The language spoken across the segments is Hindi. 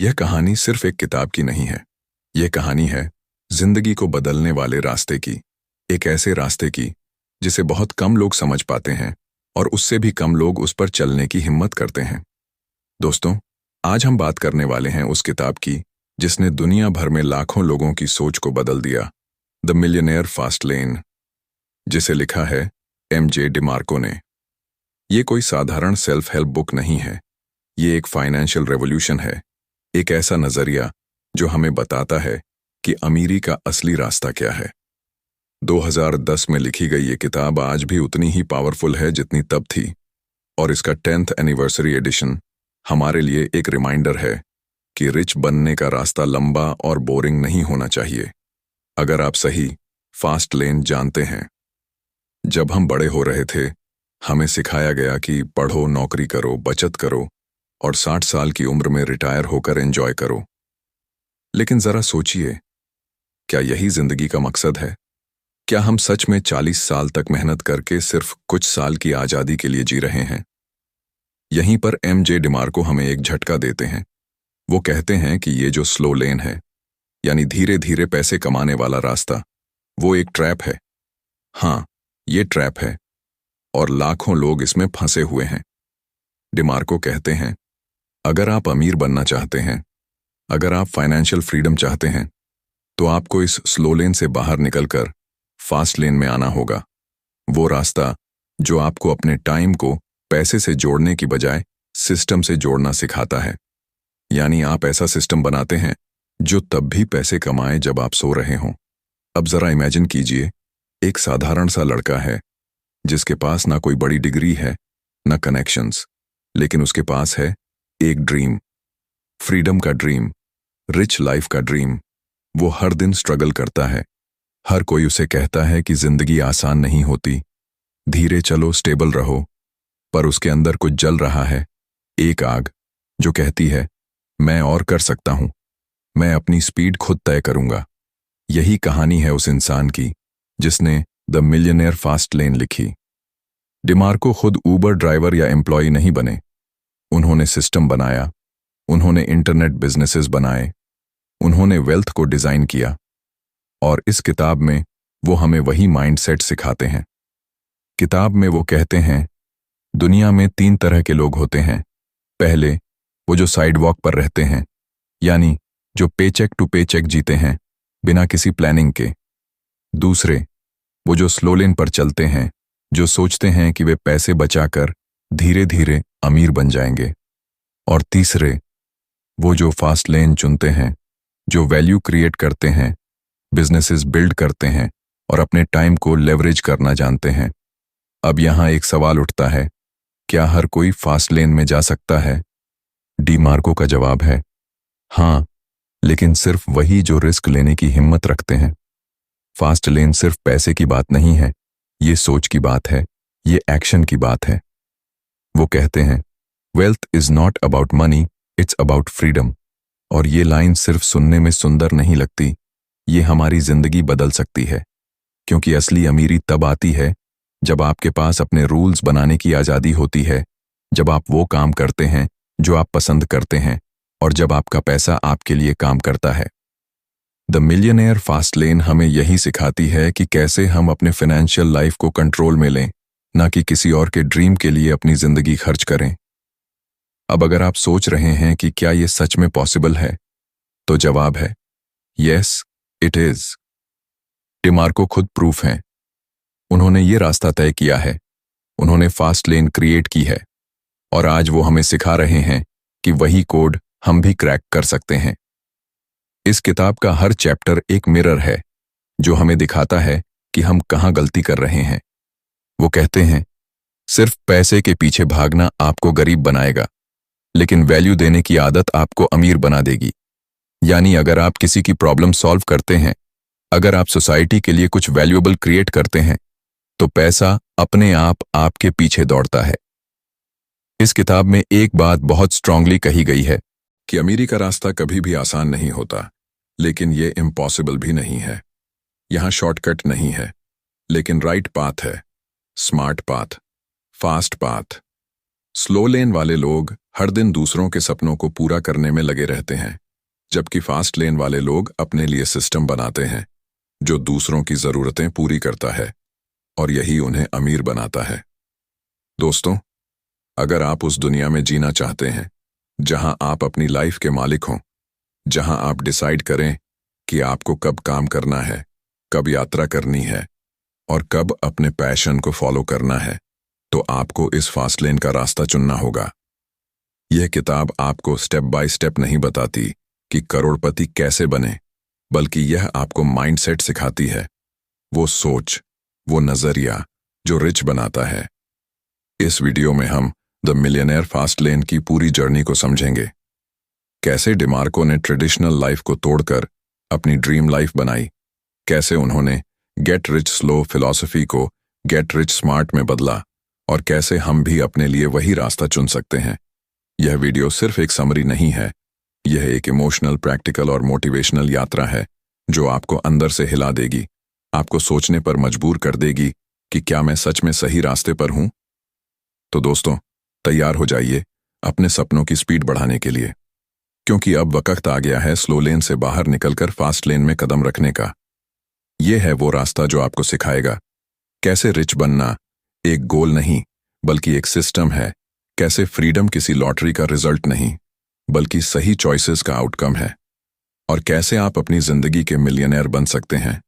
यह कहानी सिर्फ एक किताब की नहीं है। यह कहानी है जिंदगी को बदलने वाले रास्ते की, एक ऐसे रास्ते की जिसे बहुत कम लोग समझ पाते हैं और उससे भी कम लोग उस पर चलने की हिम्मत करते हैं। दोस्तों, आज हम बात करने वाले हैं उस किताब की जिसने दुनिया भर में लाखों लोगों की सोच को बदल दिया, द मिलियनेयर फास्ट लेन, जिसे लिखा है एम.जे. डिमार्को ने। ये कोई साधारण सेल्फ हेल्प बुक नहीं है, ये एक फाइनेंशियल रेवोल्यूशन है, एक ऐसा नजरिया जो हमें बताता है कि अमीरी का असली रास्ता क्या है। 2010 में लिखी गई ये किताब आज भी उतनी ही पावरफुल है जितनी तब थी, और इसका 10th एनिवर्सरी एडिशन हमारे लिए एक रिमाइंडर है कि रिच बनने का रास्ता लंबा और बोरिंग नहीं होना चाहिए, अगर आप सही फास्ट लेन जानते हैं। जब हम बड़े हो रहे थे, हमें सिखाया गया कि पढ़ो, नौकरी करो, बचत करो और 60 साल की उम्र में रिटायर होकर एंजॉय करो। लेकिन जरा सोचिए, क्या यही जिंदगी का मकसद है? क्या हम सच में 40 साल तक मेहनत करके सिर्फ कुछ साल की आजादी के लिए जी रहे हैं? यहीं पर एम.जे. डिमार्को हमें एक झटका देते हैं। वो कहते हैं कि ये जो स्लो लेन है, यानी धीरे धीरे पैसे कमाने वाला रास्ता, वो एक ट्रैप है। हाँ, ये ट्रैप है और लाखों लोग इसमें फंसे हुए हैं। डिमार्को कहते हैं, अगर आप अमीर बनना चाहते हैं, अगर आप फाइनेंशियल फ्रीडम चाहते हैं, तो आपको इस स्लो लेन से बाहर निकलकर फास्ट लेन में आना होगा। वो रास्ता जो आपको अपने टाइम को पैसे से जोड़ने की बजाय सिस्टम से जोड़ना सिखाता है। यानी आप ऐसा सिस्टम बनाते हैं जो तब भी पैसे कमाए जब आप सो रहे हों। अब जरा इमेजिन कीजिए, एक साधारण सा लड़का है जिसके पास ना कोई बड़ी डिग्री है, ना कनेक्शंस, लेकिन उसके पास है एक ड्रीम, फ्रीडम का ड्रीम, रिच लाइफ का ड्रीम। वो हर दिन स्ट्रगल करता है। हर कोई उसे कहता है कि जिंदगी आसान नहीं होती, धीरे चलो, स्टेबल रहो, पर उसके अंदर कुछ जल रहा है, एक आग जो कहती है, मैं और कर सकता हूं, मैं अपनी स्पीड खुद तय करूंगा। यही कहानी है उस इंसान की जिसने द मिलियनेयर फास्ट लेन लिखी। डिमार्को खुद ऊबर ड्राइवर या एम्प्लॉय नहीं बने। उन्होंने सिस्टम बनाया, उन्होंने इंटरनेट बिजनेसेस बनाए, उन्होंने वेल्थ को डिजाइन किया, और इस किताब में वो हमें वही माइंडसेट सिखाते हैं। किताब में वो कहते हैं, दुनिया में 3 तरह के लोग होते हैं। पहले, वो जो साइडवॉक पर रहते हैं, यानी जो पेचेक टू पेचेक जीते हैं बिना किसी प्लानिंग के। दूसरे, वो जो स्लो लेन पर चलते हैं, जो सोचते हैं कि वे पैसे बचाकर धीरे धीरे अमीर बन जाएंगे। और तीसरे, वो जो फास्ट लेन चुनते हैं, जो वैल्यू क्रिएट करते हैं, बिजनेसेस बिल्ड करते हैं और अपने टाइम को लेवरेज करना जानते हैं। अब यहां एक सवाल उठता है, क्या हर कोई फास्ट लेन में जा सकता है? डिमार्को का जवाब है, हाँ, लेकिन सिर्फ वही जो रिस्क लेने की हिम्मत रखते हैं। फास्ट लेन सिर्फ पैसे की बात नहीं है, ये सोच की बात है, ये एक्शन की बात है। वो कहते हैं, wealth is not about money, it's about freedom. और ये लाइन सिर्फ सुनने में सुंदर नहीं लगती, ये हमारी जिंदगी बदल सकती है। क्योंकि असली अमीरी तब आती है जब आपके पास अपने रूल्स बनाने की आज़ादी होती है, जब आप वो काम करते हैं जो आप पसंद करते हैं, और जब आपका पैसा आपके लिए काम करता है। द मिलियनेयर फास्ट लेन हमें यही सिखाती है कि कैसे हम अपने फाइनेंशियल लाइफ को कंट्रोल में लें, ना कि किसी और के ड्रीम के लिए अपनी जिंदगी खर्च करें। अब अगर आप सोच रहे हैं कि क्या ये सच में पॉसिबल है, तो जवाब है, यस, इट इज। डिमार्को खुद प्रूफ हैं। उन्होंने ये रास्ता तय किया है, उन्होंने फास्ट लेन क्रिएट की है, और आज वो हमें सिखा रहे हैं कि वही कोड हम भी क्रैक कर सकते हैं। इस किताब का हर चैप्टर एक मिरर है जो हमें दिखाता है कि हम कहां गलती कर रहे हैं। वो कहते हैं, सिर्फ पैसे के पीछे भागना आपको गरीब बनाएगा, लेकिन वैल्यू देने की आदत आपको अमीर बना देगी। यानी अगर आप किसी की प्रॉब्लम सॉल्व करते हैं, अगर आप सोसाइटी के लिए कुछ वैल्यूएबल क्रिएट करते हैं, तो पैसा अपने आप आपके पीछे दौड़ता है। इस किताब में एक बात बहुत स्ट्रांगली कही गई है कि अमीरी का रास्ता कभी भी आसान नहीं होता, लेकिन ये इम्पॉसिबल भी नहीं है। यहां शॉर्टकट नहीं है, लेकिन राइट पाथ है, smart path, fast path. Slow लेन वाले लोग हर दिन दूसरों के सपनों को पूरा करने में लगे रहते हैं, जबकि फास्ट लेन वाले लोग अपने लिए सिस्टम बनाते हैं जो दूसरों की जरूरतें पूरी करता है, और यही उन्हें अमीर बनाता है। दोस्तों, अगर आप उस दुनिया में जीना चाहते हैं जहां आप अपनी लाइफ के मालिक हों, जहां आप डिसाइड करें कि आपको कब काम करना है, कब यात्रा करनी है और कब अपने पैशन को फॉलो करना है, तो आपको इस फास्ट लेन का रास्ता चुनना होगा। यह किताब आपको स्टेप बाय स्टेप नहीं बताती कि करोड़पति कैसे बने, बल्कि यह आपको माइंडसेट सिखाती है, वो सोच, वो नजरिया जो रिच बनाता है। इस वीडियो में हम द मिलियनेयर फास्ट लेन की पूरी जर्नी को समझेंगे। कैसे डिमार्को ने ट्रेडिशनल लाइफ को तोड़कर अपनी ड्रीम लाइफ बनाई, कैसे उन्होंने गेट रिच स्लो फिलॉसफी को गेट रिच स्मार्ट में बदला, और कैसे हम भी अपने लिए वही रास्ता चुन सकते हैं। यह वीडियो सिर्फ एक समरी नहीं है, यह एक इमोशनल, प्रैक्टिकल और मोटिवेशनल यात्रा है जो आपको अंदर से हिला देगी, आपको सोचने पर मजबूर कर देगी कि क्या मैं सच में सही रास्ते पर हूं। तो दोस्तों, तैयार हो जाइए अपने सपनों की स्पीड बढ़ाने के लिए, क्योंकि अब वक्त आ गया है स्लो लेन से बाहर निकलकर फास्ट लेन में कदम रखने का। यह है वो रास्ता जो आपको सिखाएगा कैसे रिच बनना एक गोल नहीं बल्कि एक सिस्टम है, कैसे फ्रीडम किसी लॉटरी का रिजल्ट नहीं बल्कि सही चॉइसेस का आउटकम है, और कैसे आप अपनी जिंदगी के मिलियनेयर बन सकते हैं,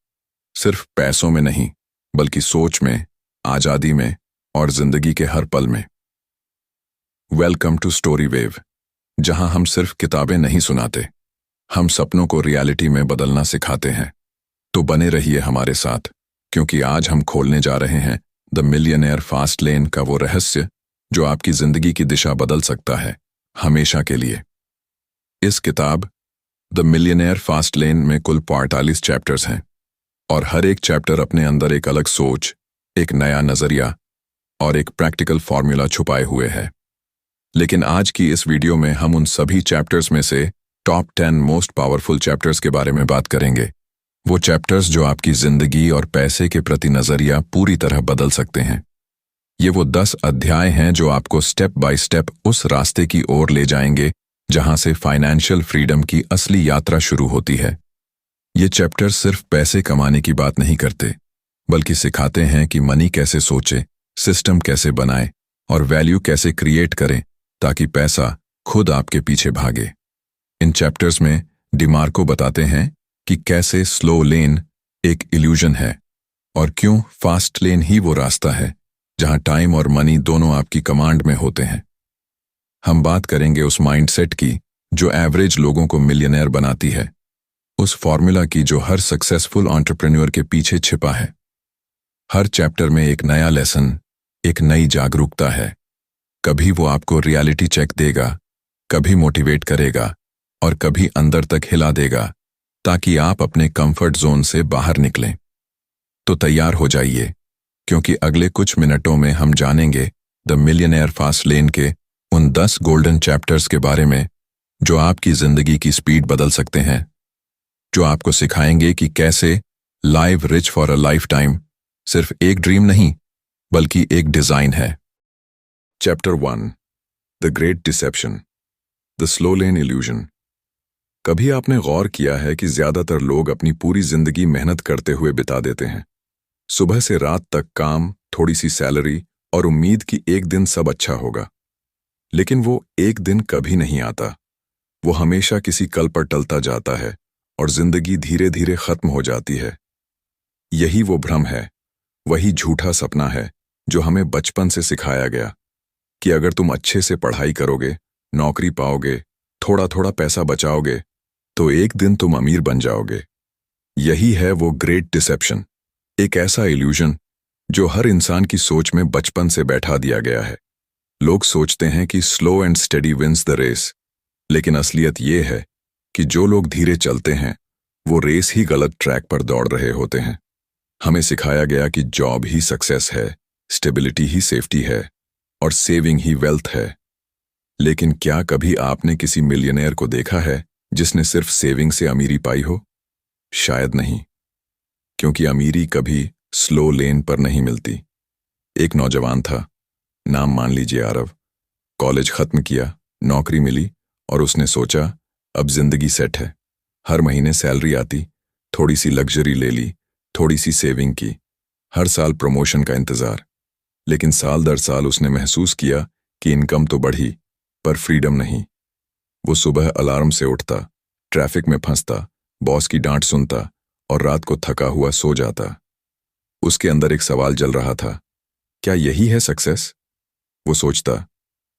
सिर्फ पैसों में नहीं बल्कि सोच में, आजादी में और जिंदगी के हर पल में। वेलकम टू स्टोरी वेव, जहां हम सिर्फ किताबें नहीं सुनाते, हम सपनों को रियलिटी में बदलना सिखाते हैं। तो बने रहिए हमारे साथ, क्योंकि आज हम खोलने जा रहे हैं द मिलियनेयर फास्ट लेन का वो रहस्य जो आपकी जिंदगी की दिशा बदल सकता है, हमेशा के लिए। इस किताब द मिलियनेयर फास्ट लेन में कुल 45 चैप्टर्स हैं, और हर एक चैप्टर अपने अंदर एक अलग सोच, एक नया नजरिया और एक प्रैक्टिकल फॉर्मूला छुपाए हुए है। लेकिन आज की इस वीडियो में हम उन सभी चैप्टर्स में से टॉप 10 मोस्ट पावरफुल चैप्टर्स के बारे में बात करेंगे। वो चैप्टर्स जो आपकी जिंदगी और पैसे के प्रति नजरिया पूरी तरह बदल सकते हैं। ये वो 10 अध्याय हैं जो आपको स्टेप बाय स्टेप उस रास्ते की ओर ले जाएंगे जहां से फाइनेंशियल फ्रीडम की असली यात्रा शुरू होती है। ये चैप्टर्स सिर्फ पैसे कमाने की बात नहीं करते, बल्कि सिखाते हैं कि मनी कैसे सोचे, सिस्टम कैसे बनाए और वैल्यू कैसे क्रिएट करें ताकि पैसा खुद आपके पीछे भागे। इन चैप्टर्स में डिमार्को बताते हैं कि कैसे स्लो लेन एक इल्यूजन है और क्यों फास्ट लेन ही वो रास्ता है जहां टाइम और मनी दोनों आपकी कमांड में होते हैं। हम बात करेंगे उस माइंडसेट की जो एवरेज लोगों को मिलियनेयर बनाती है, उस फॉर्मूला की जो हर सक्सेसफुल एंटरप्रेन्योर के पीछे छिपा है। हर चैप्टर में एक नया लेसन, एक नई जागरूकता है। कभी वो आपको रियलिटी चेक देगा, कभी मोटिवेट करेगा और कभी अंदर तक हिला देगा ताकि आप अपने कंफर्ट जोन से बाहर निकलें। तो तैयार हो जाइए, क्योंकि अगले कुछ मिनटों में हम जानेंगे द मिलियनेयर फास्ट लेन के उन 10 गोल्डन चैप्टर्स के बारे में जो आपकी जिंदगी की स्पीड बदल सकते हैं, जो आपको सिखाएंगे कि कैसे live rich for a lifetime सिर्फ एक ड्रीम नहीं बल्कि एक डिजाइन है। Chapter 1, the great deception, the slow lane illusion. कभी आपने गौर किया है कि ज्यादातर लोग अपनी पूरी जिंदगी मेहनत करते हुए बिता देते हैं, सुबह से रात तक काम, थोड़ी सी सैलरी और उम्मीद कि एक दिन सब अच्छा होगा। लेकिन वो एक दिन कभी नहीं आता, वो हमेशा किसी कल पर टलता जाता है और जिंदगी धीरे धीरे खत्म हो जाती है। यही वो भ्रम है, वही झूठा सपना है जो हमें बचपन से सिखाया गया कि अगर तुम अच्छे से पढ़ाई करोगे, नौकरी पाओगे, थोड़ा थोड़ा पैसा बचाओगे, तो एक दिन तुम अमीर बन जाओगे। यही है वो ग्रेट डिसेप्शन, एक ऐसा इल्यूजन जो हर इंसान की सोच में बचपन से बैठा दिया गया है। लोग सोचते हैं कि slow and steady wins the race, लेकिन असलियत ये है कि जो लोग धीरे चलते हैं वो रेस ही गलत ट्रैक पर दौड़ रहे होते हैं। हमें सिखाया गया कि जॉब ही सक्सेस है, स्टेबिलिटी ही सेफ्टी है और सेविंग ही वेल्थ है। लेकिन क्या कभी आपने किसी मिलियनेयर को देखा है जिसने सिर्फ सेविंग से अमीरी पाई हो? शायद नहीं, क्योंकि अमीरी कभी स्लो लेन पर नहीं मिलती। एक नौजवान था, नाम मान लीजिए आरव। कॉलेज खत्म किया, नौकरी मिली और उसने सोचा अब जिंदगी सेट है। हर महीने सैलरी आती, थोड़ी सी लग्जरी ले ली, थोड़ी सी सेविंग की, हर साल प्रमोशन का इंतजार। लेकिन साल दर साल उसने महसूस किया कि इनकम तो बढ़ी पर फ्रीडम नहीं। वो सुबह अलार्म से उठता, ट्रैफिक में फंसता, बॉस की डांट सुनता और रात को थका हुआ सो जाता। उसके अंदर एक सवाल जल रहा था, क्या यही है सक्सेस? वो सोचता,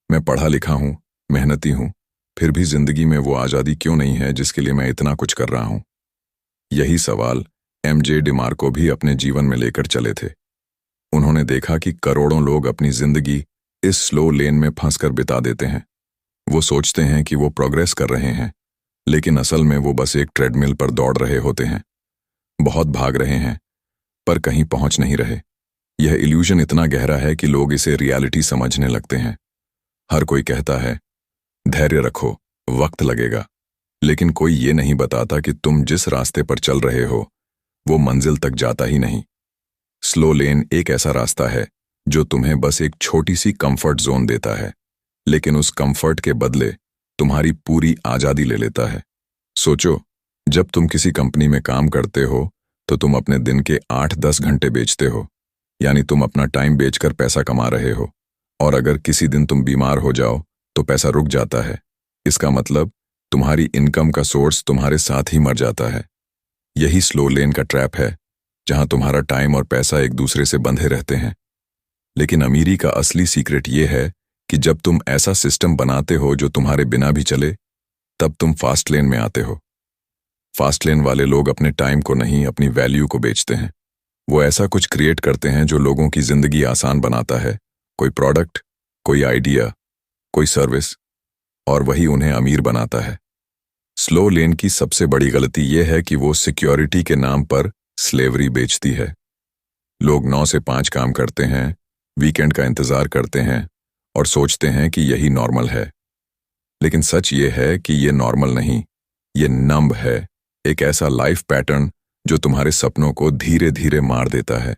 मैं पढ़ा लिखा हूं, मेहनती हूं, फिर भी जिंदगी में वो आज़ादी क्यों नहीं है जिसके लिए मैं इतना कुछ कर रहा हूं? यही सवाल एमजे डिमार्को भी अपने जीवन में लेकर चले थे। उन्होंने देखा कि करोड़ों लोग अपनी जिंदगी इस स्लो लेन में फंसकर बिता देते हैं। वो सोचते हैं कि वो प्रोग्रेस कर रहे हैं, लेकिन असल में वो बस एक ट्रेडमिल पर दौड़ रहे होते हैं। बहुत भाग रहे हैं पर कहीं पहुंच नहीं रहे। यह इल्यूजन इतना गहरा है कि लोग इसे रियलिटी समझने लगते हैं। हर कोई कहता है धैर्य रखो, वक्त लगेगा, लेकिन कोई ये नहीं बताता कि तुम जिस रास्ते पर चल रहे हो वो मंजिल तक जाता ही नहीं। स्लो लेन एक ऐसा रास्ता है जो तुम्हें बस एक छोटी सी कंफर्ट जोन देता है, लेकिन उस कंफर्ट के बदले तुम्हारी पूरी आजादी ले लेता है। सोचो, जब तुम किसी कंपनी में काम करते हो तो तुम अपने दिन के 8-10 घंटे बेचते हो, यानी तुम अपना टाइम बेचकर पैसा कमा रहे हो। और अगर किसी दिन तुम बीमार हो जाओ तो पैसा रुक जाता है। इसका मतलब तुम्हारी इनकम का सोर्स तुम्हारे साथ ही मर जाता है। यही स्लो लेन का ट्रैप है, जहां तुम्हारा टाइम और पैसा एक दूसरे से बंधे रहते हैं। लेकिन अमीरी का असली सीक्रेट ये है कि जब तुम ऐसा सिस्टम बनाते हो जो तुम्हारे बिना भी चले, तब तुम फास्ट लेन में आते हो। फास्ट लेन वाले लोग अपने टाइम को नहीं, अपनी वैल्यू को बेचते हैं। वो ऐसा कुछ क्रिएट करते हैं जो लोगों की जिंदगी आसान बनाता है, कोई प्रोडक्ट, कोई आइडिया, कोई सर्विस, और वही उन्हें अमीर बनाता है। स्लो लेन की सबसे बड़ी गलती यह है कि वो सिक्योरिटी के नाम पर स्लेवरी बेचती है। लोग 9 से 5 काम करते हैं, वीकेंड का इंतजार करते हैं और सोचते हैं कि यही नॉर्मल है। लेकिन सच ये है कि ये नॉर्मल नहीं, ये नंब है, एक ऐसा लाइफ पैटर्न जो तुम्हारे सपनों को धीरे धीरे मार देता है।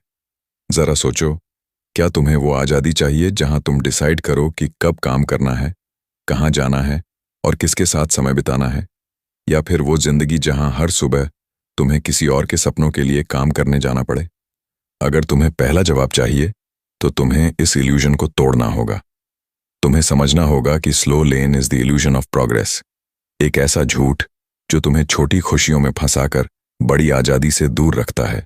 जरा सोचो, क्या तुम्हें वो आज़ादी चाहिए जहां तुम डिसाइड करो कि कब काम करना है, कहां जाना है और किसके साथ समय बिताना है? या फिर वो जिंदगी जहां हर सुबह तुम्हें किसी और के सपनों के लिए काम करने जाना पड़े? अगर तुम्हें पहला जवाब चाहिए तो तुम्हें इस इल्यूजन को तोड़ना होगा। तुम्हें समझना होगा कि slow lane is the illusion of progress, एक ऐसा झूठ जो तुम्हें छोटी खुशियों में फंसाकर बड़ी आजादी से दूर रखता है।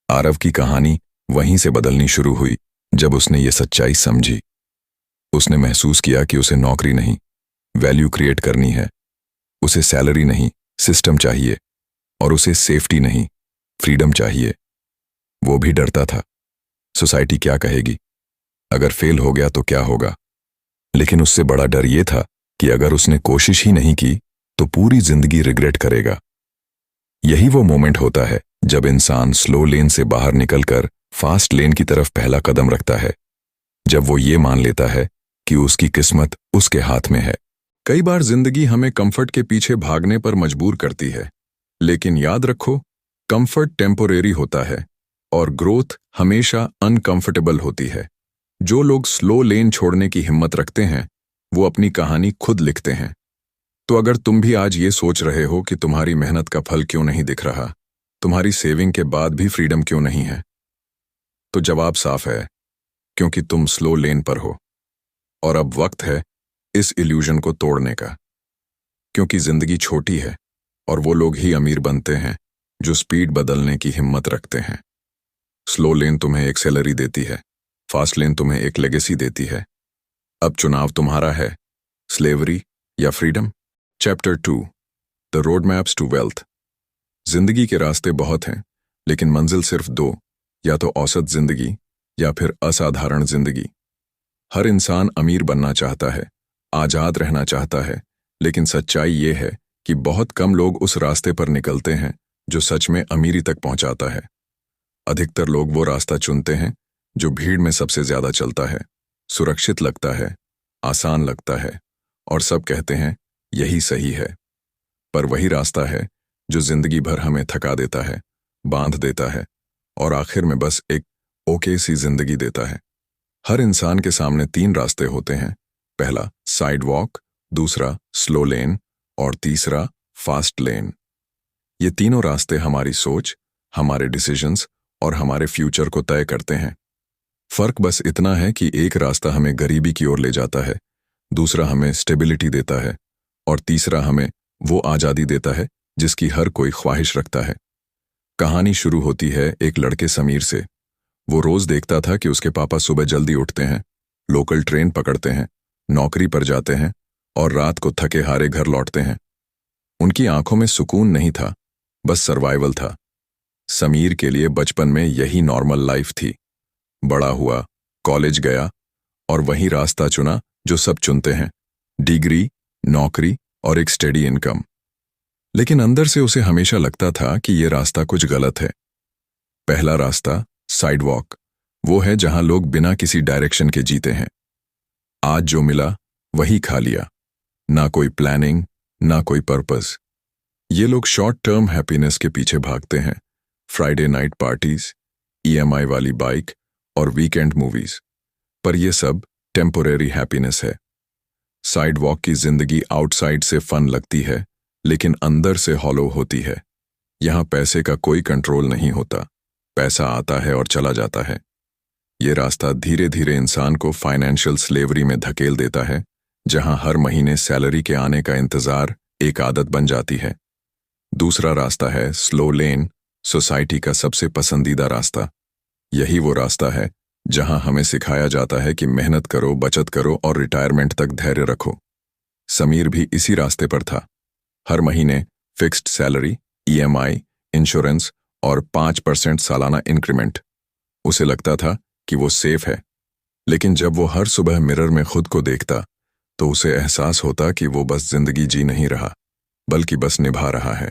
आरव की कहानी वहीं से बदलनी शुरू हुई जब उसने ये सच्चाई समझी। उसने महसूस किया कि उसे नौकरी नहीं, वैल्यू क्रिएट करनी है। उसे सैलरी नहीं, सिस्टम चाहिए, और उसे सेफ्टी नहीं, फ्रीडम चाहिए। वो भी डरता था, सोसाइटी क्या कहेगी, अगर फेल हो गया तो क्या होगा। लेकिन उससे बड़ा डर ये था कि अगर उसने कोशिश ही नहीं की तो पूरी जिंदगी रिग्रेट करेगा। यही वो मोमेंट होता है जब इंसान स्लो लेन से बाहर निकलकर फास्ट लेन की तरफ पहला कदम रखता है, जब वो ये मान लेता है कि उसकी किस्मत उसके हाथ में है। कई बार जिंदगी हमें कंफर्ट के पीछे भागने पर मजबूर करती है, लेकिन याद रखो, कंफर्ट टेम्पोरेरी होता है और ग्रोथ हमेशा अनकंफर्टेबल होती है। जो लोग स्लो लेन छोड़ने की हिम्मत रखते हैं वो अपनी कहानी खुद लिखते हैं। तो अगर तुम भी आज ये सोच रहे हो कि तुम्हारी मेहनत का फल क्यों नहीं दिख रहा, तुम्हारी सेविंग के बाद भी फ्रीडम क्यों नहीं है, तो जवाब साफ है, क्योंकि तुम स्लो लेन पर हो। और अब वक्त है इस इल्यूजन को तोड़ने का, क्योंकि जिंदगी छोटी है और वो लोग ही अमीर बनते हैं जो स्पीड बदलने की हिम्मत रखते हैं। स्लो लेन तुम्हें एक सैलरी देती है, फास्ट लेन तुम्हें एक लेगेसी देती है। अब चुनाव तुम्हारा है, स्लेवरी या freedom. Chapter 2, the road maps to wealth. जिंदगी के रास्ते बहुत हैं, लेकिन मंजिल सिर्फ 2, या तो औसत जिंदगी या फिर असाधारण जिंदगी। हर इंसान अमीर बनना चाहता है, आजाद रहना चाहता है, लेकिन सच्चाई ये है कि बहुत कम लोग उस रास्ते पर निकलते हैं जो सच में अमीरी तक पहुंचाता है। अधिकतर लोग वो रास्ता चुनते हैं जो भीड़ में सबसे ज्यादा चलता है, सुरक्षित लगता है, आसान लगता है, और सब कहते हैं यही सही है। पर वही रास्ता है जो जिंदगी भर हमें थका देता है, बांध देता है और आखिर में बस एक ओके सी जिंदगी देता है। हर इंसान के सामने 3 रास्ते होते हैं, पहला साइड वॉक, दूसरा स्लो लेन और तीसरा फास्ट लेन। ये तीनों रास्ते हमारी सोच, हमारे डिसीजंस और हमारे फ्यूचर को तय करते हैं। फर्क बस इतना है कि एक रास्ता हमें गरीबी की ओर ले जाता है, दूसरा हमें स्टेबिलिटी देता है और तीसरा हमें वो आज़ादी देता है जिसकी हर कोई ख्वाहिश रखता है। कहानी शुरू होती है एक लड़के समीर से। वो रोज देखता था कि उसके पापा सुबह जल्दी उठते हैं, लोकल ट्रेन पकड़ते हैं, नौकरी पर जाते हैं और रात को थके हारे घर लौटते हैं। उनकी आंखों में सुकून नहीं था, बस सर्वाइवल था। समीर के लिए बचपन में यही नॉर्मल लाइफ थी। बड़ा हुआ, कॉलेज गया और वही रास्ता चुना जो सब चुनते हैं, डिग्री, नौकरी और एक स्टेडी इनकम। लेकिन अंदर से उसे हमेशा लगता था कि ये रास्ता कुछ गलत है। पहला रास्ता साइड वॉक, वो है जहां लोग बिना किसी डायरेक्शन के जीते हैं। आज जो मिला वही खा लिया, ना कोई प्लानिंग, ना कोई पर्पस। ये लोग शॉर्ट टर्म हैप्पीनेस के पीछे भागते हैं, फ्राइडे नाइट पार्टीज, ईएमआई वाली बाइक और वीकेंड मूवीज। पर यह सब टेम्पोरेरी हैप्पीनेस है। साइड वॉक की जिंदगी आउटसाइड से फन लगती है, लेकिन अंदर से हॉलो होती है। यहां पैसे का कोई कंट्रोल नहीं होता, पैसा आता है और चला जाता है। ये रास्ता धीरे धीरे इंसान को फाइनेंशियल स्लेवरी में धकेल देता है, जहां हर महीने सैलरी के आने का इंतजार एक आदत बन जाती है। दूसरा रास्ता है स्लो लेन, सोसाइटी का सबसे पसंदीदा रास्ता। यही वो रास्ता है जहां हमें सिखाया जाता है कि मेहनत करो, बचत करो और रिटायरमेंट तक धैर्य रखो। समीर भी इसी रास्ते पर था। हर महीने फिक्स्ड सैलरी, ईएमआई, इंश्योरेंस और 5% सालाना इंक्रीमेंट। उसे लगता था कि वो सेफ है, लेकिन जब वो हर सुबह मिरर में खुद को देखता तो उसे एहसास होता कि वो बस जिंदगी जी नहीं रहा, बल्कि बस निभा रहा है।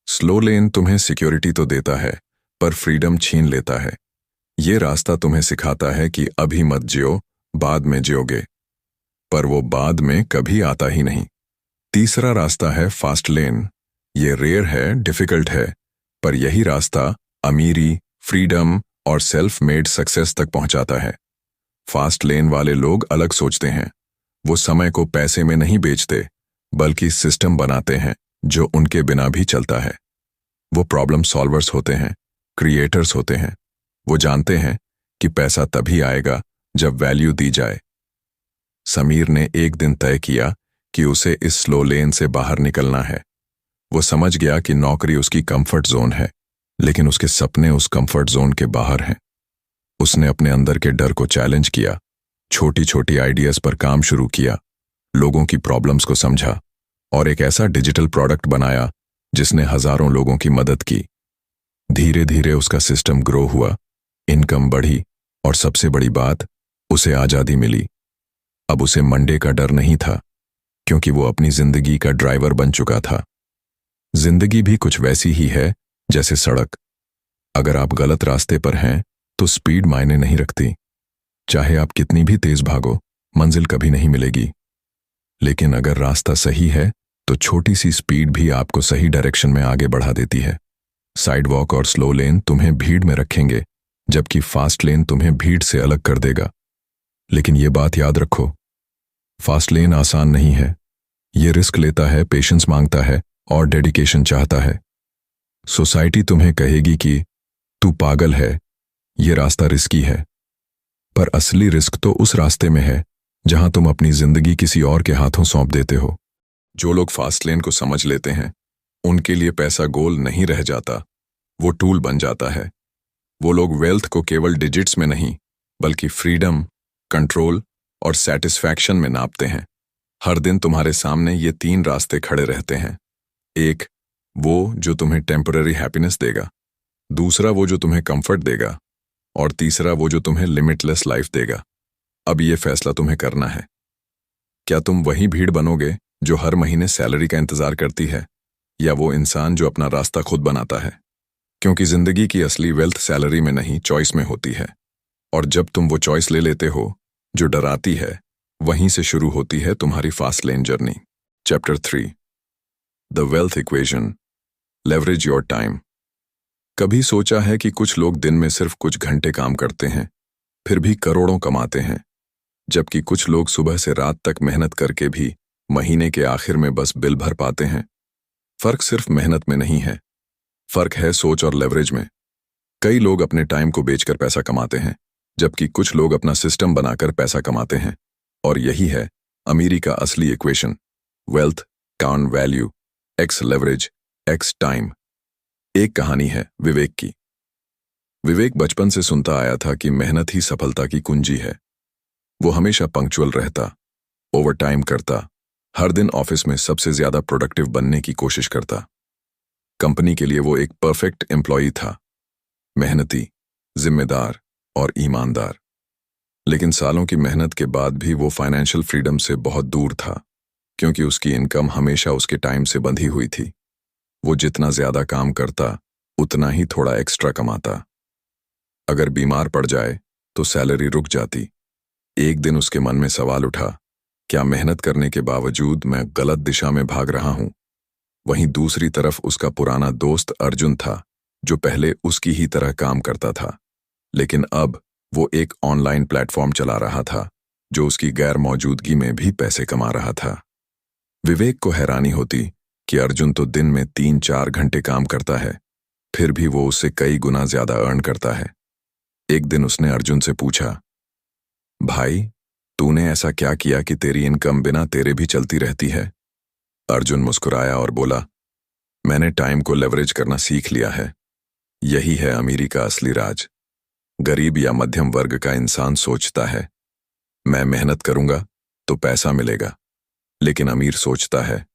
स्लो लेन तुम्हें सिक्योरिटी तो देता है, पर फ्रीडम छीन लेता है। ये रास्ता तुम्हें सिखाता है कि अभी मत जियो, बाद में जियोगे, पर वो बाद में कभी आता ही नहीं। तीसरा रास्ता है फास्ट लेन। ये रेयर है, डिफिकल्ट है, पर यही रास्ता अमीरी, फ्रीडम और सेल्फ मेड सक्सेस तक पहुंचाता है। फास्ट लेन वाले लोग अलग सोचते हैं। वो समय को पैसे में नहीं बेचते, बल्कि सिस्टम बनाते हैं जो उनके बिना भी चलता है। वो प्रॉब्लम सॉल्वर्स होते हैं, क्रिएटर्स होते हैं। वो जानते हैं कि पैसा तभी आएगा जब वैल्यू दी जाए। समीर ने एक दिन तय किया कि उसे इस स्लो लेन से बाहर निकलना है। वो समझ गया कि नौकरी उसकी कंफर्ट जोन है, लेकिन उसके सपने उस कंफर्ट जोन के बाहर हैं। उसने अपने अंदर के डर को चैलेंज किया, छोटी छोटी आइडियाज पर काम शुरू किया, लोगों की प्रॉब्लम्स को समझा और एक ऐसा डिजिटल प्रोडक्ट बनाया जिसने हजारों लोगों की मदद की। धीरे धीरे उसका सिस्टम ग्रो हुआ, इनकम बढ़ी और सबसे बड़ी बात, उसे आज़ादी मिली। अब उसे मंडे का डर नहीं था, क्योंकि वो अपनी जिंदगी का ड्राइवर बन चुका था। जिंदगी भी कुछ वैसी ही है जैसे सड़क। अगर आप गलत रास्ते पर हैं तो स्पीड मायने नहीं रखती। चाहे आप कितनी भी तेज भागो, मंजिल कभी नहीं मिलेगी। लेकिन अगर रास्ता सही है तो छोटी सी स्पीड भी आपको सही डायरेक्शन में आगे बढ़ा देती है। साइड वॉक और स्लो लेन तुम्हें भीड़ में रखेंगे, जबकि फास्ट लेन तुम्हें भीड़ से अलग कर देगा। लेकिन ये बात याद रखो, फास्ट लेन आसान नहीं है। ये रिस्क लेता है, पेशेंस मांगता है और डेडिकेशन चाहता है। सोसाइटी तुम्हें कहेगी कि तू पागल है, ये रास्ता रिस्की है, पर असली रिस्क तो उस रास्ते में है जहां तुम अपनी जिंदगी किसी और के हाथों सौंप देते हो। जो लोग फास्ट लेन को समझ लेते हैं, उनके लिए पैसा गोल नहीं रह जाता, वो टूल बन जाता है। वो लोग वेल्थ को केवल डिजिट्स में नहीं, बल्कि फ्रीडम, कंट्रोल और सैटिस्फैक्शन में नापते हैं। हर दिन तुम्हारे सामने ये 3 रास्ते खड़े रहते हैं। एक, वो जो तुम्हें टेम्पररी हैप्पीनेस देगा, दूसरा वो जो तुम्हें कंफर्ट देगा, और तीसरा वो जो तुम्हें लिमिटलेस लाइफ देगा। अब ये फैसला तुम्हें करना है। क्या तुम वही भीड़ बनोगे जो हर महीने सैलरी का इंतजार करती है, या वो इंसान जो अपना रास्ता खुद बनाता है? क्योंकि जिंदगी की असली वेल्थ सैलरी में नहीं, चॉइस में होती है। और जब तुम वो चॉइस ले लेते हो जो डराती है, वहीं से शुरू होती है तुम्हारी fast lane journey. Chapter 3, the wealth equation, leverage your time. कभी सोचा है कि कुछ लोग दिन में सिर्फ कुछ घंटे काम करते हैं, फिर भी करोड़ों कमाते हैं? जबकि कुछ लोग सुबह से रात तक मेहनत करके भी महीने के आखिर में बस बिल भर पाते हैं। फर्क सिर्फ मेहनत में नहीं है, फर्क है सोच और लेवरेज में। कई लोग अपने टाइम को बेचकर पैसा कमाते हैं, जबकि कुछ लोग अपना सिस्टम बनाकर पैसा कमाते हैं। और यही है अमीरी का असली equation, wealth count value x leverage x time. एक कहानी है विवेक की। विवेक बचपन से सुनता आया था कि मेहनत ही सफलता की कुंजी है। वो हमेशा पंक्चुअल रहता, ओवर टाइम करता, हर दिन ऑफिस में सबसे ज्यादा प्रोडक्टिव बनने की कोशिश करता। कंपनी के लिए वो एक परफेक्ट एम्प्लॉई था, मेहनती, जिम्मेदार और ईमानदार। लेकिन सालों की मेहनत के बाद भी वो फाइनेंशियल फ्रीडम से बहुत दूर था, क्योंकि उसकी इनकम हमेशा उसके टाइम से बंधी हुई थी। वो जितना ज्यादा काम करता उतना ही थोड़ा एक्स्ट्रा कमाता। अगर बीमार पड़ जाए तो सैलरी रुक जाती। एक दिन उसके मन में सवाल उठा, क्या मेहनत करने के बावजूद मैं गलत दिशा में भाग रहा हूं? वहीं दूसरी तरफ उसका पुराना दोस्त अर्जुन था, जो पहले उसकी ही तरह काम करता था, लेकिन अब वो एक ऑनलाइन प्लेटफॉर्म चला रहा था जो उसकी गैर मौजूदगी में भी पैसे कमा रहा था। विवेक को हैरानी होती कि अर्जुन तो दिन में 3-4 घंटे काम करता है, फिर भी वो उससे कई गुना ज्यादा अर्न करता है। एक दिन उसने अर्जुन से पूछा, भाई, तूने ऐसा क्या किया कि तेरी इनकम बिना तेरे भी चलती रहती है? अर्जुन मुस्कुराया और बोला, मैंने टाइम को लेवरेज करना सीख लिया है। यही है अमीरी का असली राज। गरीब या मध्यम वर्ग का इंसान सोचता है, मैं मेहनत करूंगा तो पैसा मिलेगा, लेकिन अमीर सोचता है,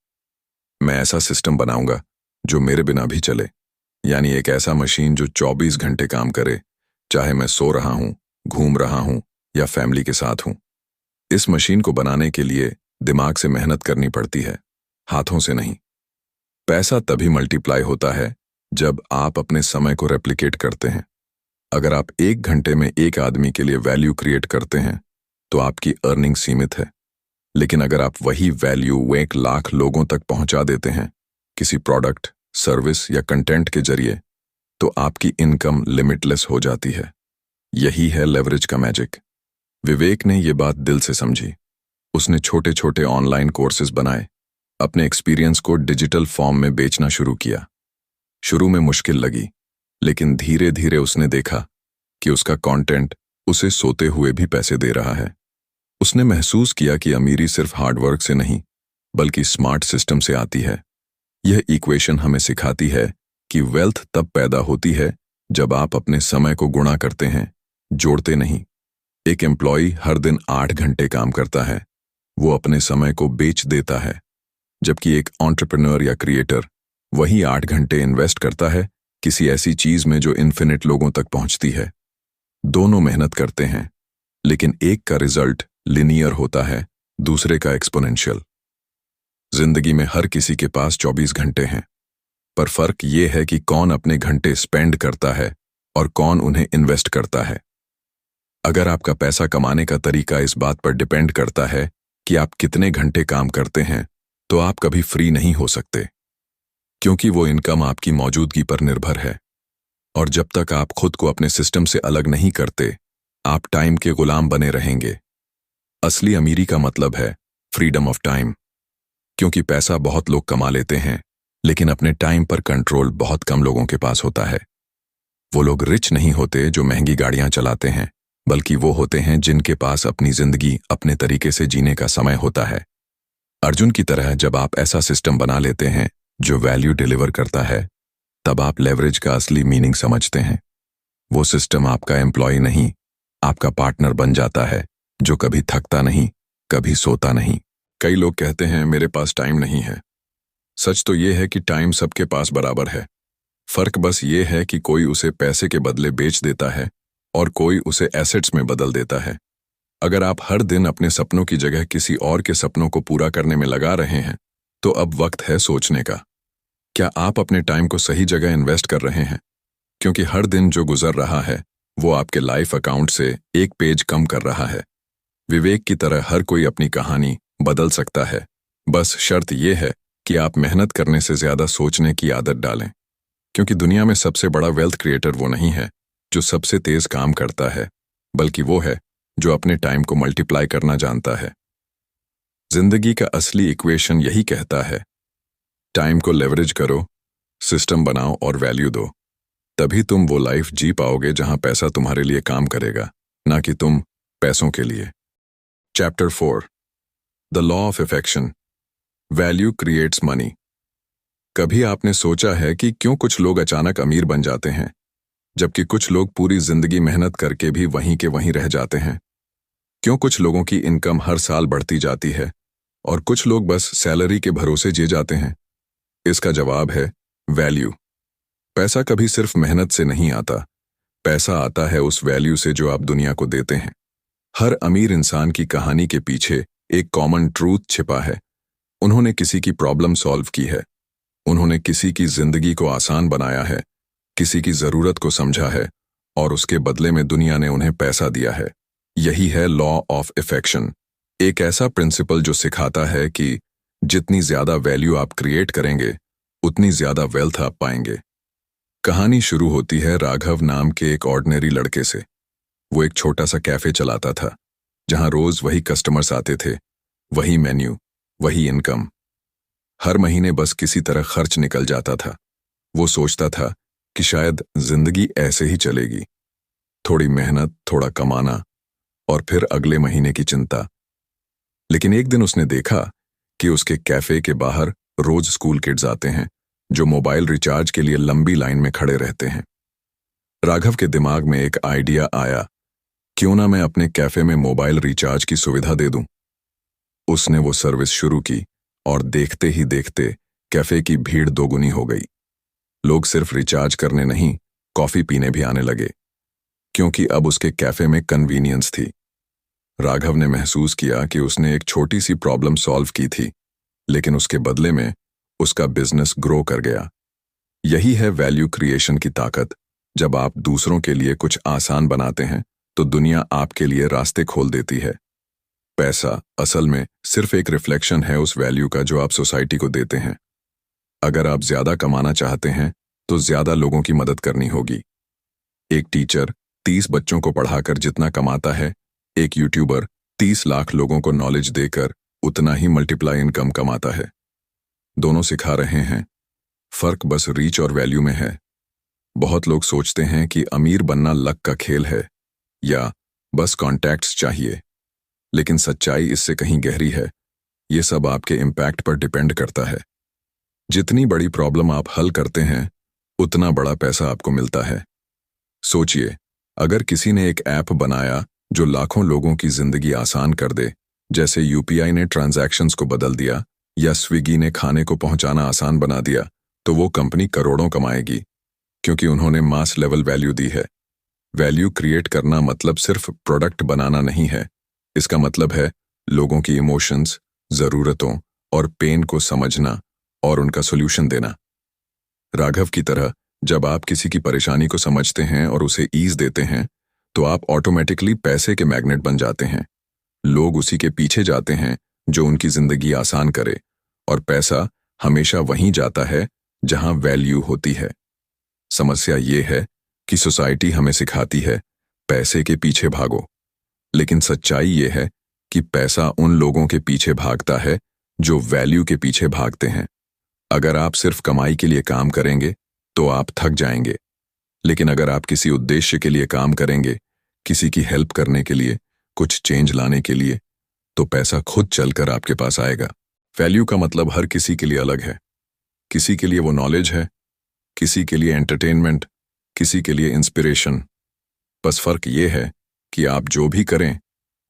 मैं ऐसा सिस्टम बनाऊंगा जो मेरे बिना भी चले, यानी एक ऐसा मशीन जो 24 घंटे काम करे, चाहे मैं सो रहा हूं, घूम रहा हूं या फैमिली के साथ हूं। इस मशीन को बनाने के लिए दिमाग से मेहनत करनी पड़ती है, हाथों से नहीं। पैसा तभी मल्टीप्लाई होता है जब आप अपने समय को रेप्लिकेट करते हैं। अगर आप 1 घंटे में एक आदमी के लिए वैल्यू क्रिएट करते हैं तो आपकी अर्निंग सीमित है, लेकिन अगर आप वही वैल्यू 1 लाख लोगों तक पहुंचा देते हैं किसी प्रोडक्ट, सर्विस या कंटेंट के जरिए, तो आपकी इनकम लिमिटलेस हो जाती है। यही है लेवरेज का मैजिक। विवेक ने ये बात दिल से समझी। उसने छोटे छोटे ऑनलाइन कोर्सेज बनाए, अपने एक्सपीरियंस को डिजिटल फॉर्म में बेचना शुरू किया। शुरू में मुश्किल लगी, लेकिन धीरे धीरे उसने देखा कि उसका कंटेंट उसे सोते हुए भी पैसे दे रहा है। उसने महसूस किया कि अमीरी सिर्फ हार्डवर्क से नहीं, बल्कि स्मार्ट सिस्टम से आती है। यह इक्वेशन हमें सिखाती है कि वेल्थ तब पैदा होती है जब आप अपने समय को गुणा करते हैं, जोड़ते नहीं। एक एम्प्लॉय हर दिन 8 घंटे काम करता है, वो अपने समय को बेच देता है, जबकि एक एंटरप्रेन्योर या क्रिएटर वही 8 घंटे इन्वेस्ट करता है किसी ऐसी चीज में जो इन्फिनिट लोगों तक पहुंचती है। दोनों मेहनत करते हैं, लेकिन एक का रिजल्ट लिनियर होता है, दूसरे का एक्सपोनेंशियल। जिंदगी में हर किसी के पास 24 घंटे हैं, पर फर्क ये है कि कौन अपने घंटे स्पेंड करता है और कौन उन्हें इन्वेस्ट करता है। अगर आपका पैसा कमाने का तरीका इस बात पर डिपेंड करता है कि आप कितने घंटे काम करते हैं, तो आप कभी फ्री नहीं हो सकते, क्योंकि वो इनकम आपकी मौजूदगी पर निर्भर है। और जब तक आप खुद को अपने सिस्टम से अलग नहीं करते, आप टाइम के गुलाम बने रहेंगे। असली अमीरी का मतलब है फ्रीडम ऑफ टाइम, क्योंकि पैसा बहुत लोग कमा लेते हैं, लेकिन अपने टाइम पर कंट्रोल बहुत कम लोगों के पास होता है। वो लोग रिच नहीं होते जो महंगी गाड़ियां चलाते हैं, बल्कि वो होते हैं जिनके पास अपनी जिंदगी अपने तरीके से जीने का समय होता है। अर्जुन की तरह जब आप ऐसा सिस्टम बना लेते हैं जो वैल्यू डिलीवर करता है, तब आप लेवरेज का असली मीनिंग समझते हैं। वो सिस्टम आपका एम्प्लॉय नहीं, आपका पार्टनर बन जाता है, जो कभी थकता नहीं, कभी सोता नहीं। कई लोग कहते हैं मेरे पास टाइम नहीं है। सच तो ये है कि टाइम सबके पास बराबर है। फर्क बस ये है कि कोई उसे पैसे के बदले बेच देता है और कोई उसे एसेट्स में बदल देता है। अगर आप हर दिन अपने सपनों की जगह किसी और के सपनों को पूरा करने में लगा रहे हैं, तो अब वक्त है सोचने का, क्या आप अपने टाइम को सही जगह इन्वेस्ट कर रहे हैं? क्योंकि हर दिन जो गुजर रहा है वो आपके लाइफ अकाउंट से एक पेज कम कर रहा है। विवेक की तरह हर कोई अपनी कहानी बदल सकता है, बस शर्त यह है कि आप मेहनत करने से ज्यादा सोचने की आदत डालें। क्योंकि दुनिया में सबसे बड़ा वेल्थ क्रिएटर वो नहीं है जो सबसे तेज काम करता है, बल्कि वो है जो अपने टाइम को मल्टीप्लाई करना जानता है। जिंदगी का असली इक्वेशन यही कहता है, टाइम को लेवरेज करो, सिस्टम बनाओ और वैल्यू दो। तभी तुम वो लाइफ जी पाओगे जहां पैसा तुम्हारे लिए काम करेगा, ना कि तुम पैसों के लिए। Chapter 4, the law of affection, value creates money. कभी आपने सोचा है कि क्यों कुछ लोग अचानक अमीर बन जाते हैं, जबकि कुछ लोग पूरी जिंदगी मेहनत करके भी वहीं के वहीं रह जाते हैं? क्यों कुछ लोगों की इनकम हर साल बढ़ती जाती है और कुछ लोग बस सैलरी के भरोसे जी जाते हैं? इसका जवाब है वैल्यू। पैसा कभी सिर्फ मेहनत से नहीं आता, पैसा आता है उस वैल्यू से जो आप दुनिया को देते हैं। हर अमीर इंसान की कहानी के पीछे एक कॉमन ट्रूथ छिपा है। उन्होंने किसी की प्रॉब्लम सॉल्व की है, उन्होंने किसी की जिंदगी को आसान बनाया है, किसी की जरूरत को समझा है और उसके बदले में दुनिया ने उन्हें पैसा दिया है। यही है लॉ ऑफ अफेक्शन, एक ऐसा प्रिंसिपल जो सिखाता है कि जितनी ज्यादा वैल्यू आप क्रिएट करेंगे, उतनी ज्यादा वेल्थ आप पाएंगे। कहानी शुरू होती है राघव नाम के एक ऑर्डिनरी लड़के से। वो एक छोटा सा कैफे चलाता था, जहां रोज वही कस्टमर्स आते थे, वही मेन्यू, वही इनकम। हर महीने बस किसी तरह खर्च निकल जाता था। वो सोचता था कि शायद जिंदगी ऐसे ही चलेगी, थोड़ी मेहनत, थोड़ा कमाना और फिर अगले महीने की चिंता। लेकिन एक दिन उसने देखा कि उसके कैफे के बाहर रोज स्कूल किड्स आते हैं, जो मोबाइल रिचार्ज के लिए लंबी लाइन में खड़े रहते हैं। राघव के दिमाग में एक आइडिया आया, क्यों ना मैं अपने कैफे में मोबाइल रिचार्ज की सुविधा दे दूं। उसने वो सर्विस शुरू की और देखते ही देखते कैफे की भीड़ दोगुनी हो गई। लोग सिर्फ रिचार्ज करने नहीं, कॉफी पीने भी आने लगे, क्योंकि अब उसके कैफे में कन्वीनियंस थी। राघव ने महसूस किया कि उसने एक छोटी सी प्रॉब्लम सॉल्व की थी, लेकिन उसके बदले में उसका बिजनेस ग्रो कर गया। यही है वैल्यू क्रिएशन की ताकत। जब आप दूसरों के लिए कुछ आसान बनाते हैं, तो दुनिया आपके लिए रास्ते खोल देती है। पैसा असल में सिर्फ एक रिफ्लेक्शन है उस वैल्यू का जो आप सोसाइटी को देते हैं। अगर आप ज्यादा कमाना चाहते हैं, तो ज्यादा लोगों की मदद करनी होगी। एक टीचर 30 बच्चों को पढ़ाकर जितना कमाता है, एक यूट्यूबर 30 लाख लोगों को नॉलेज देकर उतना ही मल्टीप्लाई इनकम कमाता है। दोनों सिखा रहे हैं, फर्क बस रीच और वैल्यू में है। बहुत लोग सोचते हैं कि अमीर बनना लक का खेल है या बस कॉन्टैक्ट्स चाहिए, लेकिन सच्चाई इससे कहीं गहरी है। ये सब आपके इम्पैक्ट पर डिपेंड करता है। जितनी बड़ी प्रॉब्लम आप हल करते हैं, उतना बड़ा पैसा आपको मिलता है। सोचिए, अगर किसी ने एक ऐप बनाया जो लाखों लोगों की जिंदगी आसान कर दे, जैसे यूपीआई ने ट्रांजैक्शंस को बदल दिया या स्विगी ने खाने को पहुंचाना आसान बना दिया, तो वो कंपनी करोड़ों कमाएगी, क्योंकि उन्होंने मास लेवल वैल्यू दी है। वैल्यू क्रिएट करना मतलब सिर्फ प्रोडक्ट बनाना नहीं है। इसका मतलब है लोगों की इमोशंस, जरूरतों और पेन को समझना और उनका सॉल्यूशन देना। राघव की तरह जब आप किसी की परेशानी को समझते हैं और उसे ईज देते हैं, तो आप ऑटोमेटिकली पैसे के मैग्नेट बन जाते हैं। लोग उसी के पीछे जाते हैं जो उनकी जिंदगी आसान करे, और पैसा हमेशा वहीं जाता है जहां वैल्यू होती है। समस्या ये है कि सोसाइटी हमें सिखाती है पैसे के पीछे भागो, लेकिन सच्चाई ये है कि पैसा उन लोगों के पीछे भागता है जो वैल्यू के पीछे भागते हैं। अगर आप सिर्फ कमाई के लिए काम करेंगे, तो आप थक जाएंगे, लेकिन अगर आप किसी उद्देश्य के लिए काम करेंगे, किसी की हेल्प करने के लिए, कुछ चेंज लाने के लिए, तो पैसा खुद चलकर आपके पास आएगा। वैल्यू का मतलब हर किसी के लिए अलग है। किसी के लिए वो नॉलेज है, किसी के लिए एंटरटेनमेंट, किसी के लिए इंस्पिरेशन। बस फर्क ये है कि आप जो भी करें,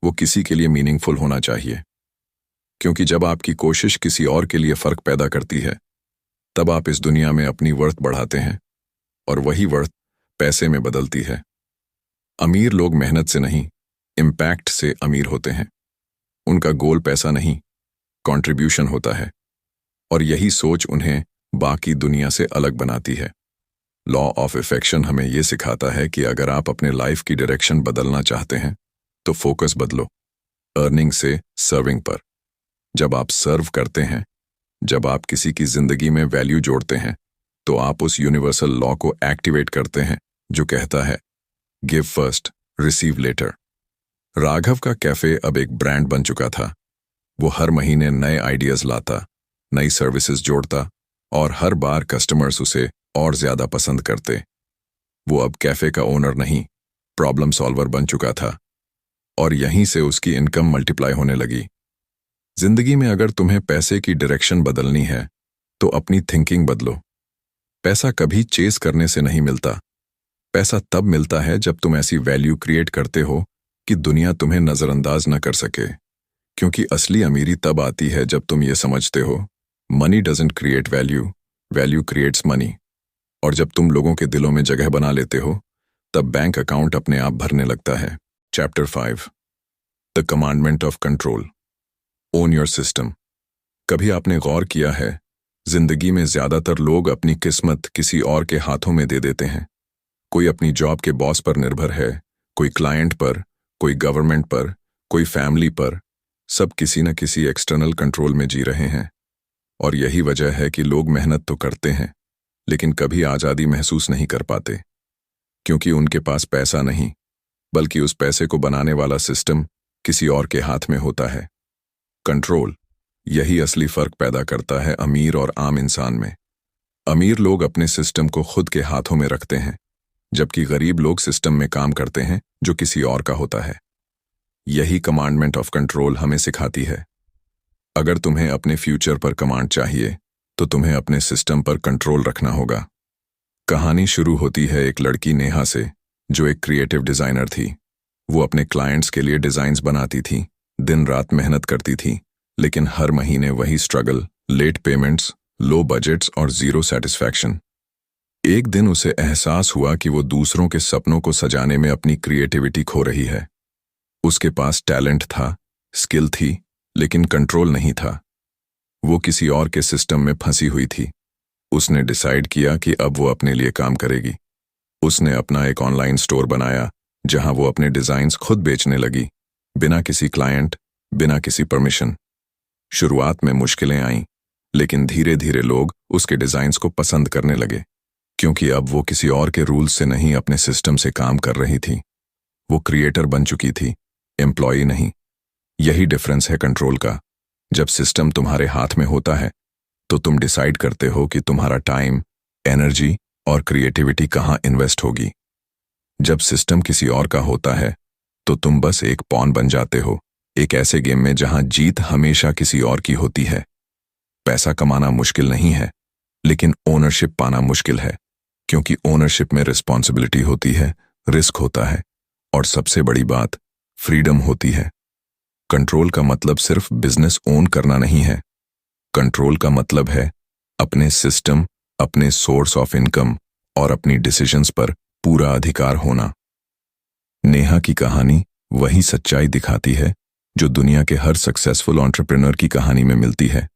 वो किसी के लिए मीनिंगफुल होना चाहिए। क्योंकि जब आपकी कोशिश किसी और के लिए फर्क पैदा करती है, तब आप इस दुनिया में अपनी वर्थ बढ़ाते हैं, और वही वर्थ पैसे में बदलती है। अमीर लोग मेहनत से नहीं, इम्पैक्ट से अमीर होते हैं। उनका गोल पैसा नहीं, कंट्रीब्यूशन होता है, और यही सोच उन्हें बाकी दुनिया से अलग बनाती है। लॉ ऑफ अफेक्शन हमें यह सिखाता है कि अगर आप अपने लाइफ की डायरेक्शन बदलना चाहते हैं, तो फोकस बदलो, अर्निंग से सर्विंग पर। जब आप सर्व करते हैं, जब आप किसी की जिंदगी में वैल्यू जोड़ते हैं, तो आप उस यूनिवर्सल लॉ को एक्टिवेट करते हैं जो कहता है give first, receive later. Raghav का कैफे अब एक ब्रांड बन चुका था। वो हर महीने नए आइडियाज लाता, नई सर्विसेज जोड़ता और हर बार कस्टमर्स उसे और ज्यादा पसंद करते। वो अब कैफे का ओनर नहीं, प्रॉब्लम सॉल्वर बन चुका था और यहीं से उसकी इनकम मल्टीप्लाई होने लगी। जिंदगी में अगर तुम्हें पैसे की डायरेक्शन बदलनी है तो अपनी थिंकिंग बदलो। पैसा कभी चेस करने से नहीं मिलता। पैसा तब मिलता है जब तुम ऐसी वैल्यू क्रिएट करते हो कि दुनिया तुम्हें नजरअंदाज न कर सके। क्योंकि असली अमीरी तब आती है जब तुम ये समझते हो, money doesn't create value, value creates money. और जब तुम लोगों के दिलों में जगह बना लेते हो, तब बैंक अकाउंट अपने आप भरने लगता है। Chapter 5, the commandment of control. Own your system. कभी आपने गौर किया है, जिंदगी में ज्यादातर लोग अपनी किस्मत किसी और के हाथों में दे देते हैं। कोई अपनी जॉब के बॉस पर निर्भर है, कोई क्लाइंट पर, कोई गवर्नमेंट पर, कोई फैमिली पर। सब किसी न किसी एक्सटर्नल कंट्रोल में जी रहे हैं। और यही वजह है कि लोग मेहनत तो करते हैं लेकिन कभी आज़ादी महसूस नहीं कर पाते। क्योंकि उनके पास पैसा नहीं, बल्कि उस पैसे को बनाने वाला सिस्टम किसी और के हाथ में होता है। कंट्रोल, यही असली फर्क पैदा करता है अमीर और आम इंसान में। अमीर लोग अपने सिस्टम को खुद के हाथों में रखते हैं, जबकि गरीब लोग सिस्टम में काम करते हैं जो किसी और का होता है। यही कमांडमेंट ऑफ कंट्रोल हमें सिखाती है। अगर तुम्हें अपने फ्यूचर पर कमांड चाहिए तो तुम्हें अपने सिस्टम पर कंट्रोल रखना होगा। कहानी शुरू होती है एक लड़की नेहा से, जो एक क्रिएटिव डिजाइनर थी। वो अपने क्लाइंट्स के लिए डिजाइन्स बनाती थी, दिन रात मेहनत करती थी, लेकिन हर महीने वही स्ट्रगल, लेट पेमेंट्स, लो बजट्स और जीरो सेटिस्फैक्शन। एक दिन उसे एहसास हुआ कि वो दूसरों के सपनों को सजाने में अपनी क्रिएटिविटी खो रही है। उसके पास टैलेंट था, स्किल थी, लेकिन कंट्रोल नहीं था। वो किसी और के सिस्टम में फंसी हुई थी। उसने डिसाइड किया कि अब वो अपने लिए काम करेगी। उसने अपना एक ऑनलाइन स्टोर बनाया जहां वो अपने डिजाइन्स खुद बेचने लगी, बिना किसी क्लाइंट, बिना किसी परमिशन। शुरुआत में मुश्किलें आईं, लेकिन धीरे धीरे लोग उसके डिजाइन्स को पसंद करने लगे, क्योंकि अब वो किसी और के रूल्स से नहीं, अपने सिस्टम से काम कर रही थी। वो क्रिएटर बन चुकी थी, एम्प्लॉई नहीं। यही डिफरेंस है कंट्रोल का। जब सिस्टम तुम्हारे हाथ में होता है तो तुम डिसाइड करते हो कि तुम्हारा टाइम, एनर्जी और क्रिएटिविटी कहाँ इन्वेस्ट होगी। जब सिस्टम किसी और का होता है तो तुम बस एक पॉन बन जाते हो, एक ऐसे गेम में जहां जीत हमेशा किसी और की होती है। पैसा कमाना मुश्किल नहीं है, लेकिन ओनरशिप पाना मुश्किल है, क्योंकि ओनरशिप में रिस्पॉन्सिबिलिटी होती है, रिस्क होता है और सबसे बड़ी बात, फ्रीडम होती है। कंट्रोल का मतलब सिर्फ बिजनेस ओन करना नहीं है। कंट्रोल का मतलब है अपने सिस्टम, अपने सोर्स ऑफ इनकम और अपनी डिसीजंस पर पूरा अधिकार होना। नेहा की कहानी वही सच्चाई दिखाती है जो दुनिया के हर सक्सेसफुल एंटरप्रेन्योर की कहानी में मिलती है।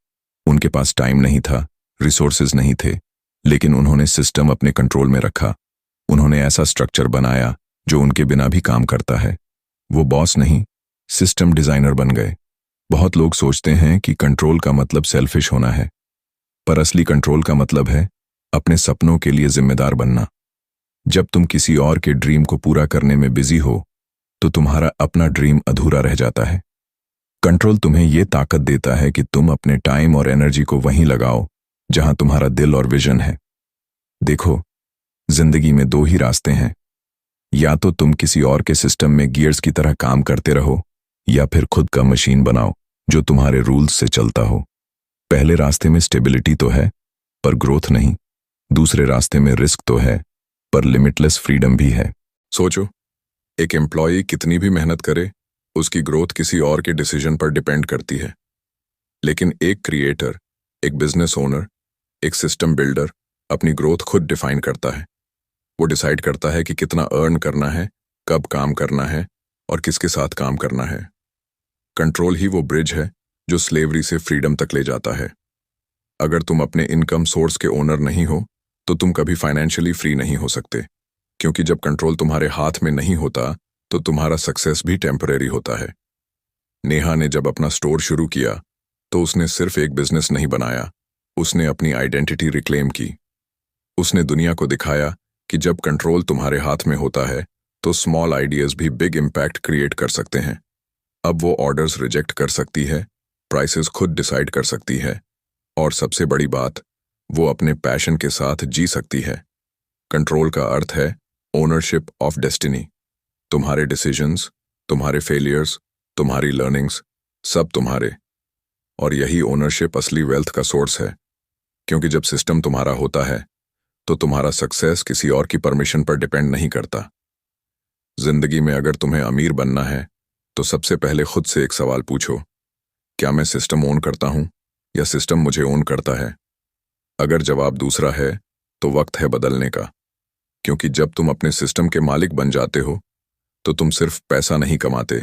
उनके पास टाइम नहीं था, रिसोर्सेज नहीं थे, लेकिन उन्होंने सिस्टम अपने कंट्रोल में रखा। उन्होंने ऐसा स्ट्रक्चर बनाया जो उनके बिना भी काम करता है। वो बॉस नहीं, सिस्टम डिजाइनर बन गए। बहुत लोग सोचते हैं कि कंट्रोल का मतलब सेल्फिश होना है, पर असली कंट्रोल का मतलब है अपने सपनों के लिए जिम्मेदार बनना। जब तुम किसी और के ड्रीम को पूरा करने में बिजी हो तो तुम्हारा अपना ड्रीम अधूरा रह जाता है। कंट्रोल तुम्हें यह ताकत देता है कि तुम अपने टाइम और एनर्जी को वहीं लगाओ जहां तुम्हारा दिल और विजन है। देखो, जिंदगी में दो ही रास्ते हैं, या तो तुम किसी और के सिस्टम में गियर्स की तरह काम करते रहो, या फिर खुद का मशीन बनाओ जो तुम्हारे रूल्स से चलता हो। पहले रास्ते में स्टेबिलिटी तो है, पर ग्रोथ नहीं। दूसरे रास्ते में रिस्क तो है, पर लिमिटलेस फ्रीडम भी है। सोचो, एक एम्प्लॉई कितनी भी मेहनत करे, उसकी ग्रोथ किसी और के डिसीजन पर डिपेंड करती है। लेकिन एक क्रिएटर, एक बिजनेस ओनर, एक सिस्टम बिल्डर अपनी ग्रोथ खुद डिफाइन करता है। वो डिसाइड करता है कि कितना अर्न करना है, कब काम करना है और किसके साथ काम करना है। कंट्रोल ही वो ब्रिज है जो स्लेवरी से फ्रीडम तक ले जाता है। अगर तुम अपने इनकम सोर्स के ओनर नहीं हो तो तुम कभी फाइनेंशियली फ्री नहीं हो सकते, क्योंकि जब कंट्रोल तुम्हारे हाथ में नहीं होता तो तुम्हारा सक्सेस भी टेम्परेरी होता है। नेहा ने जब अपना स्टोर शुरू किया तो उसने सिर्फ एक बिजनेस नहीं बनाया, उसने अपनी आइडेंटिटी रिक्लेम की। उसने दुनिया को दिखाया कि जब कंट्रोल तुम्हारे हाथ में होता है तो स्मॉल आइडियाज भी बिग इम्पैक्ट क्रिएट कर सकते हैं। अब वो ऑर्डर्स रिजेक्ट कर सकती है, प्राइसेस खुद डिसाइड कर सकती है, और सबसे बड़ी बात, वो अपने पैशन के साथ जी सकती है। कंट्रोल का अर्थ है ओनरशिप ऑफ डेस्टिनी। तुम्हारे डिसीजंस, तुम्हारे फेलियर्स, तुम्हारी लर्निंग्स, सब तुम्हारे। और यही ओनरशिप असली वेल्थ का सोर्स है, क्योंकि जब सिस्टम तुम्हारा होता है तो तुम्हारा सक्सेस किसी और की परमिशन पर डिपेंड नहीं करता। जिंदगी में अगर तुम्हें अमीर बनना है तो सबसे पहले खुद से एक सवाल पूछो, क्या मैं सिस्टम ओन करता हूं या सिस्टम मुझे ओन करता है? अगर जवाब दूसरा है तो वक्त है बदलने का, क्योंकि जब तुम अपने सिस्टम के मालिक बन जाते हो तो तुम सिर्फ पैसा नहीं कमाते,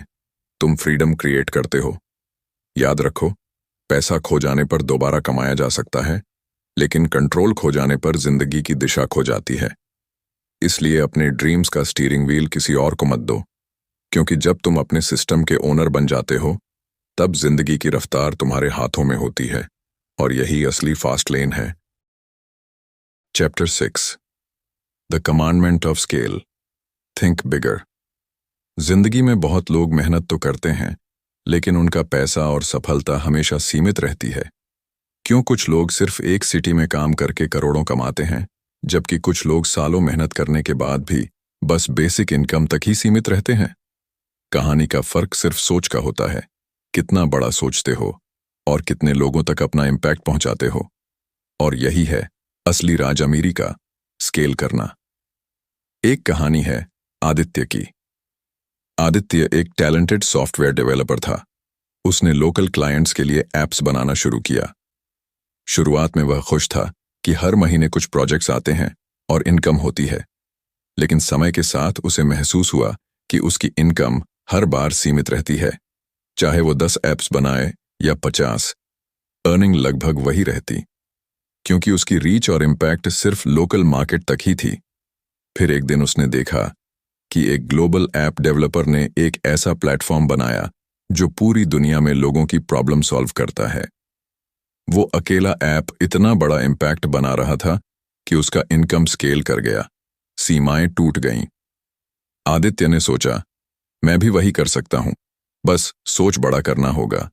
तुम फ्रीडम क्रिएट करते हो। याद रखो, पैसा खो जाने पर दोबारा कमाया जा सकता है, लेकिन कंट्रोल खो जाने पर जिंदगी की दिशा खो जाती है। इसलिए अपने ड्रीम्स का स्टीयरिंग व्हील किसी और को मत दो, क्योंकि जब तुम अपने सिस्टम के ओनर बन जाते हो तब जिंदगी की रफ्तार तुम्हारे हाथों में होती है, और यही असली फास्ट लेन है। Chapter 6, the commandment of scale. Think bigger. जिंदगी में बहुत लोग मेहनत तो करते हैं, लेकिन उनका पैसा और सफलता हमेशा सीमित रहती है। क्यों कुछ लोग सिर्फ एक सिटी में काम करके करोड़ों कमाते हैं, जबकि कुछ लोग सालों मेहनत करने के बाद भी बस बेसिक इनकम तक ही सीमित रहते हैं? कहानी का फर्क सिर्फ सोच का होता है, कितना बड़ा सोचते हो और कितने लोगों तक अपना इम्पैक्ट पहुंचाते हो। और यही है असली राज अमीरी का, स्केल करना। एक कहानी है आदित्य की। आदित्य एक टैलेंटेड सॉफ्टवेयर डेवलपर था। उसने लोकल क्लाइंट्स के लिए एप्स बनाना शुरू किया। शुरुआत में वह खुश था कि हर महीने कुछ प्रोजेक्ट्स आते हैं और इनकम होती है, लेकिन समय के साथ उसे महसूस हुआ कि उसकी इनकम हर बार सीमित रहती है। चाहे वो 10 एप्स बनाए या 50, अर्निंग लगभग वही रहती, क्योंकि उसकी रीच और इम्पैक्ट सिर्फ लोकल मार्केट तक ही थी। फिर एक दिन उसने देखा कि एक ग्लोबल ऐप डेवलपर ने एक ऐसा प्लेटफॉर्म बनाया जो पूरी दुनिया में लोगों की प्रॉब्लम सॉल्व करता है। वो अकेला ऐप इतना बड़ा इम्पैक्ट बना रहा था कि उसका इनकम स्केल कर गया, सीमाएं टूट गईं। आदित्य ने सोचा, मैं भी वही कर सकता हूं, बस सोच बड़ा करना होगा।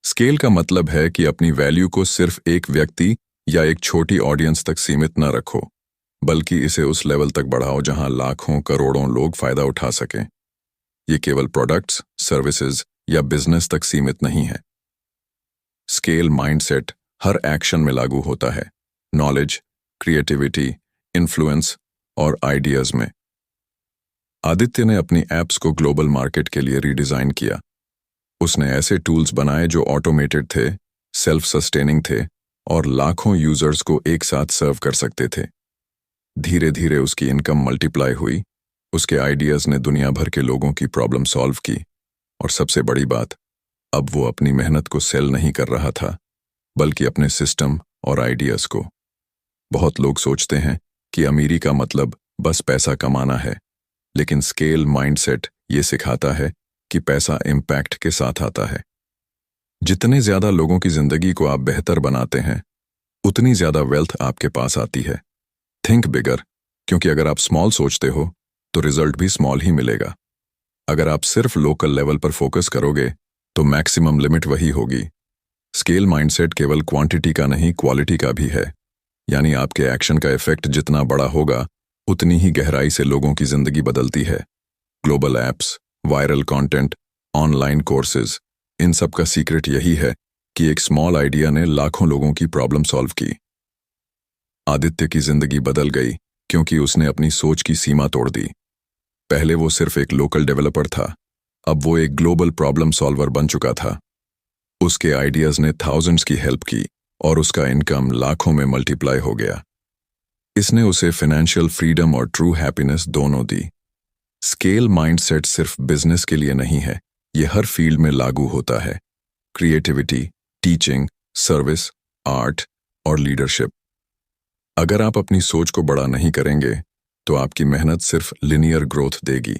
स्केल का मतलब है कि अपनी वैल्यू को सिर्फ एक व्यक्ति या एक छोटी ऑडियंस तक सीमित न रखो, बल्कि इसे उस लेवल तक बढ़ाओ जहां लाखों करोड़ों लोग फायदा उठा सकें। ये केवल प्रोडक्ट्स, सर्विसेज या बिजनेस तक सीमित नहीं है। स्केल माइंडसेट हर एक्शन में लागू होता है, नॉलेज, क्रिएटिविटी, इन्फ्लुएंस और आइडियाज में। आदित्य ने अपनी एप्स को ग्लोबल मार्केट के लिए रीडिजाइन किया। उसने ऐसे टूल्स बनाए जो ऑटोमेटेड थे, सेल्फ सस्टेनिंग थे और लाखों यूजर्स को एक साथ सर्व कर सकते थे। धीरे धीरे उसकी इनकम मल्टीप्लाई हुई, उसके आइडियाज ने दुनिया भर के लोगों की प्रॉब्लम सॉल्व की, और सबसे बड़ी बात, अब वो अपनी मेहनत को सेल नहीं कर रहा था, बल्कि अपने सिस्टम और आइडियाज को। बहुत लोग सोचते हैं कि अमीरी का मतलब बस पैसा कमाना है, लेकिन स्केल माइंडसेट ये सिखाता है कि पैसा इम्पैक्ट के साथ आता है। जितने ज्यादा लोगों की जिंदगी को आप बेहतर बनाते हैं, उतनी ज्यादा वेल्थ आपके पास आती है। थिंक बिगर, क्योंकि अगर आप स्मॉल सोचते हो तो रिजल्ट भी स्मॉल ही मिलेगा। अगर आप सिर्फ लोकल लेवल पर फोकस करोगे तो मैक्सिमम लिमिट वही होगी। स्केल माइंडसेट केवल क्वांटिटी का नहीं, क्वालिटी का भी है। यानी आपके एक्शन का इफेक्ट जितना बड़ा होगा, उतनी ही गहराई से लोगों की जिंदगी बदलती है। Global apps, viral content, online courses, इन सब का सीक्रेट यही है कि एक स्मॉल आइडिया ने लाखों लोगों की प्रॉब्लम सॉल्व की। आदित्य की जिंदगी बदल गई क्योंकि उसने अपनी सोच की सीमा तोड़ दी। पहले वो सिर्फ एक लोकल डेवलपर था, अब वो एक ग्लोबल प्रॉब्लम सॉल्वर बन चुका था। उसके आइडियाज ने थाउजेंड्स की हेल्प की और उसका इनकम लाखों में मल्टीप्लाई हो गया। इसने उसे फाइनेंशियल फ्रीडम और ट्रू हैप्पीनेस दोनों दी। स्केल माइंडसेट सिर्फ बिजनेस के लिए नहीं है, ये हर फील्ड में लागू होता है। क्रिएटिविटी, टीचिंग, सर्विस, आर्ट और लीडरशिप। अगर आप अपनी सोच को बड़ा नहीं करेंगे तो आपकी मेहनत सिर्फ लिनियर ग्रोथ देगी,